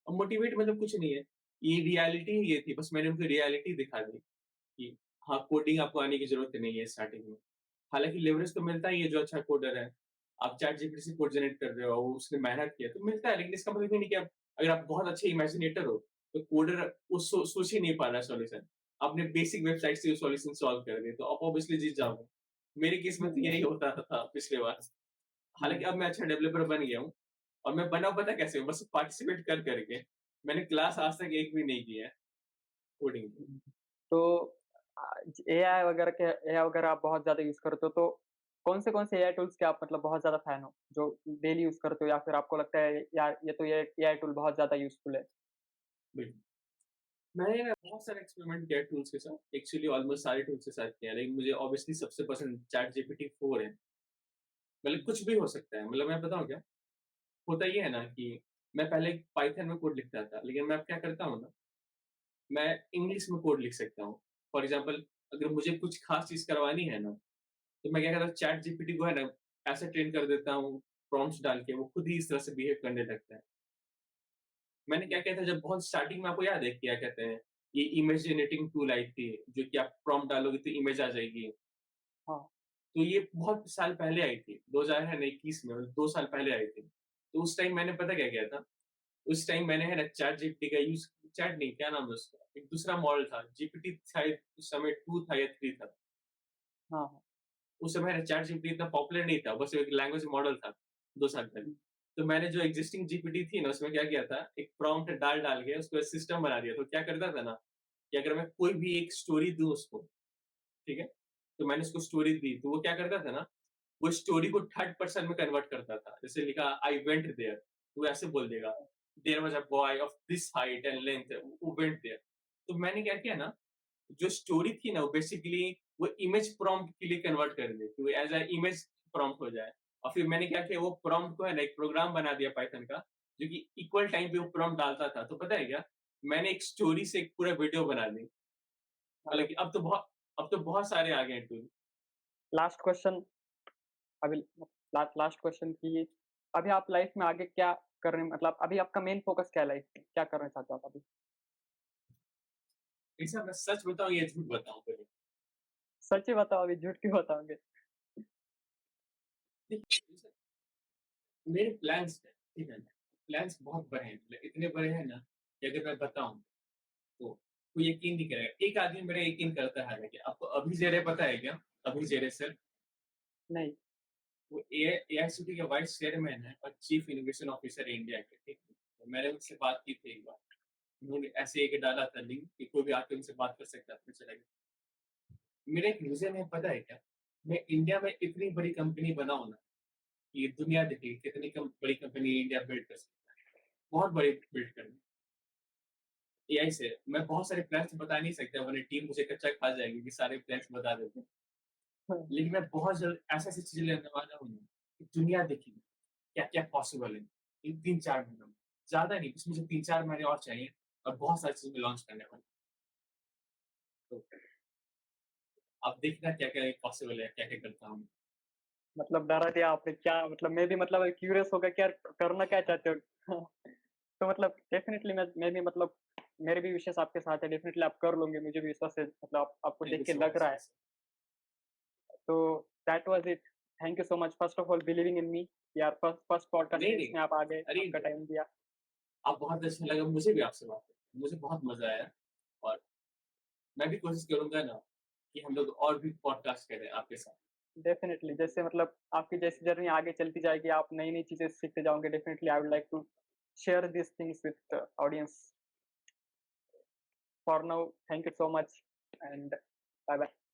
Speaker 1: और मोटिवेट मतलब कुछ नहीं है, ये रियलिटी ही ये थी, बस मैंने उनको रियलिटी दिखा दी कि हाँ, कोडिंग आपको आने की ज़रूरत नहीं है स्टार्टिंग में। हालाँकि लेवरेज तो मिलता ही है जो अच्छा कोडर है। आप चैटजीपीटी से कोड जनरेट कर रहे हो, उसने मेहनत किया तो मिलता है, लेकिन इसका मतलब ये नहीं कि आप अगर आप बहुत अच्छे इमेजिनेटर हो, तो कोडर वो सोच ही नहीं पा रहा है सॉल्यूशन। आपने बेसिक वेबसाइट से वो सॉल्यूशन सॉल्व कर दिए, तो आप ऑब्वियसली जीत जाओगे। मेरे केस में तो
Speaker 2: हुँ,
Speaker 1: यही होता था पिछली बार। हालाँकि
Speaker 2: हुँ,
Speaker 1: अब मैं अच्छा डेवलपर बन गया हूँ और मैं बना पता है कैसे हूँ? बस पार्टिसिपेट कर के। मैंने क्लास आज तक एक भी नहीं की है कोडिंग की।
Speaker 2: हुँ। तो एआई वगैरह आप बहुत ज़्यादा यूज़ करते हो, तो कौन से एआई टूल्स के आप मतलब बहुत ज़्यादा फ़ैन हो? जो डेली यूज़ करते हो या फिर आपको लगता है यार ये एआई टूल बहुत ज़्यादा यूज़फुल है?
Speaker 1: बिल्कुल। मैंने ना बहुत सारे एक्सपेरिमेंट किया है टूल्स के साथ। एक्चुअली ऑलमोस्ट सारे टूल्स के साथ किया है, लेकिन मुझे ऑब्वियसली सबसे पसंद चैटजीपीटी 4 है। मतलब कुछ भी हो सकता है। मतलब मैं बताऊँ क्या? होता ये है ना कि मैं पहले पाइथन में कोड लिखता था, लेकिन मैं अब क्या करता हूँ ना, मैं इंग्लिश में कोड लिख सकता हूँ। फॉर एग्ज़ाम्पल अगर मुझे कुछ खास चीज़ करवानी है ना, तो मैं क्या करता हूँ चैटजीपीटी को है ना, ऐसे ट्रेन कर देता हूँ प्रॉम्प्ट्स डाल के, वो खुद ही इस तरह से बिहेव करने लगता है। मैंने क्या किया था जब बहुत स्टार्टिंग में आपको याद है क्या कहते हैं, ये इमेज जनरेटिंग टूल आई थी, जो कि आप प्रॉम्प्ट डालोगे तो इमेज आ जाएगी।
Speaker 2: हाँ,
Speaker 1: तो ये बहुत साल पहले आई थी, 2021 में, 2 साल पहले आई थी। तो उस टाइम मैंने पता क्या किया था, उस टाइम मैंने है ना चैटजीपीटी का यूज़, चैट नहीं, क्या नाम है उसका? एक दूसरा मॉडल था, जीपीटी शायद उस समय 2 था या 3 था।
Speaker 2: हाँ, हाँ।
Speaker 1: उस समय ना चैटजीपीटी इतना पॉपुलर नहीं था, बस एक लैंग्वेज मॉडल था, 2 साल पहले।
Speaker 2: हुँ,
Speaker 1: तो मैंने जो एक्जिस्टिंग जीपीटी थी ना, उसमें क्या किया था, एक प्रॉम्प्ट डाल के उसको सिस्टम बना दिया। तो क्या करता था ना, कि अगर मैं कोई भी एक स्टोरी दूँ उसको, ठीक है? तो मैंने उसको स्टोरी दी, तो वो क्या करता था ना, वो स्टोरी को थर्ड पर्सन में कन्वर्ट करता था। जैसे लिखा आई वेंट देयर, वो ऐसे बोल देगा, there was a boy of this height and length, वो वेंट देयर। तो मैंने क्या किया ना, जो स्टोरी थी ना वो बेसिकली वो इमेज प्रॉम्प्ट के लिए कन्वर्ट कर दी, कि वो एज़ अ इमेज प्रॉम्प्ट हो जाए। और फिर मैंने क्या किया, वो प्रॉम्प्ट को है ना एक प्रोग्राम बना दिया पाइथन का, जो कि इक्वल टाइम पे वो प्रॉम्प्ट डालता था। तो पता है क्या? मैंने एक स्टोरी से एक पूरा वीडियो बना दी।
Speaker 2: अरे
Speaker 1: मतलब कि अब तो बहुत सारे आ गए हैं टूल।
Speaker 2: लास्ट क्वेश्चन अभी लास्ट क्वेश्चन कि अभी आप लाइफ में आगे क्या कर रहे हैं, मतलब अभी आपका मेन फोकस क्या है लाइफ में? क्या करना चाहते हो आप अभी?
Speaker 1: ऐसा मैं सच बताऊँ या झूठ बताऊँ पहले?
Speaker 2: सच ही बताओ, अभी झूठ क्यों बताओगे?
Speaker 1: देखिए, मेरे प्लान्स हैं, ठीक है ना? प्लान्स बहुत बड़े हैं, मतलब इतने बड़े हैं ना कि अगर मैं बताऊँ तो कोई यकीन नहीं करेगा। एक आदमी मेरा यकीन करता है, हालाँकि आपको अभी ज़ेरे पता है क्या? अभी ज़ेरे सर,
Speaker 2: नहीं।
Speaker 1: वो एआईसीटी के वाइस चेयरमैन है और चीफ इनोवेशन ऑफिसर है इंडिया के, ठीक है? तो मैंने उनसे बात की थी एक बार। उन्होंने ऐसे एक डाला था लिंक कि कोई भी आके उनसे बात कर सकता है, पता चलेगा। मेरा एक विज़न है, पता है क्या? मैं इंडिया में इतनी बड़ी कंपनी बनाऊँ ना, कि दुनिया देखेगी कितनी बड़ी कंपनी इंडिया बिल्ड कर सकता है। बहुत बड़ी बिल्ड करनी एआई से। मैं बहुत सारे प्लान्स बता नहीं सकता, वरना टीम मुझे कच्चा खा जाएगी कि सारे प्लान्स बता देते हैं।
Speaker 2: हाँ,
Speaker 1: लेकिन मैं बहुत जल्द ऐसी-ऐसी चीज़ें लेने वाला हूँ ना, कि दुनिया देखेगी क्या-क्या पॉसिबल है इन 3-4 महीनों में। ज़्यादा नहीं, बस मुझे 3-4 महीने और चाहिए और बहुत सारी चीज़ें लॉन्च करने वाला हूँ। तो अब देखना क्या-क्या पॉसिबल है, क्या-क्या करता हूँ।
Speaker 2: मतलब डरा दिया आपने, क्या मतलब मैं भी मतलब क्यूरियस हो गया कि यार करना क्या चाहते हो? हाँ, तो मतलब डेफ़िनिटली मैं भी मतलब मेरे भी विशेस आपके साथ है, डेफ़िनिटली आप कर लोगे, मुझे भी विश्वास है, मतलब आप आपको
Speaker 1: थैंक
Speaker 2: देख
Speaker 1: यू
Speaker 2: के
Speaker 1: सो
Speaker 2: लग
Speaker 1: मच।
Speaker 2: रहा है। तो that was it. Thank you so much first of all believing in me. यार फर्स्ट फर्स्ट पॉडकास्ट
Speaker 1: नहीं,
Speaker 2: है,
Speaker 1: नहीं।
Speaker 2: इसमें आप आ गए,
Speaker 1: अरे,
Speaker 2: आपका टाइम दिया।
Speaker 1: आप बहुत अच्छा लगा मुझे भी आपसे बात करके। मुझे बहुत मज़ा आया और मैं भी कोशिश करूँगा ना कि हम लोग और भी पॉडकास्ट करें आपके साथ।
Speaker 2: डेफ़िनिटली जैसे मतलब आपकी जैसी जर्नी आगे चलती जाएगी, आप नई-नई चीज़ें सीखते जाओगे, definitely I would like to share these things with the audience. For now, thank you so much and bye bye.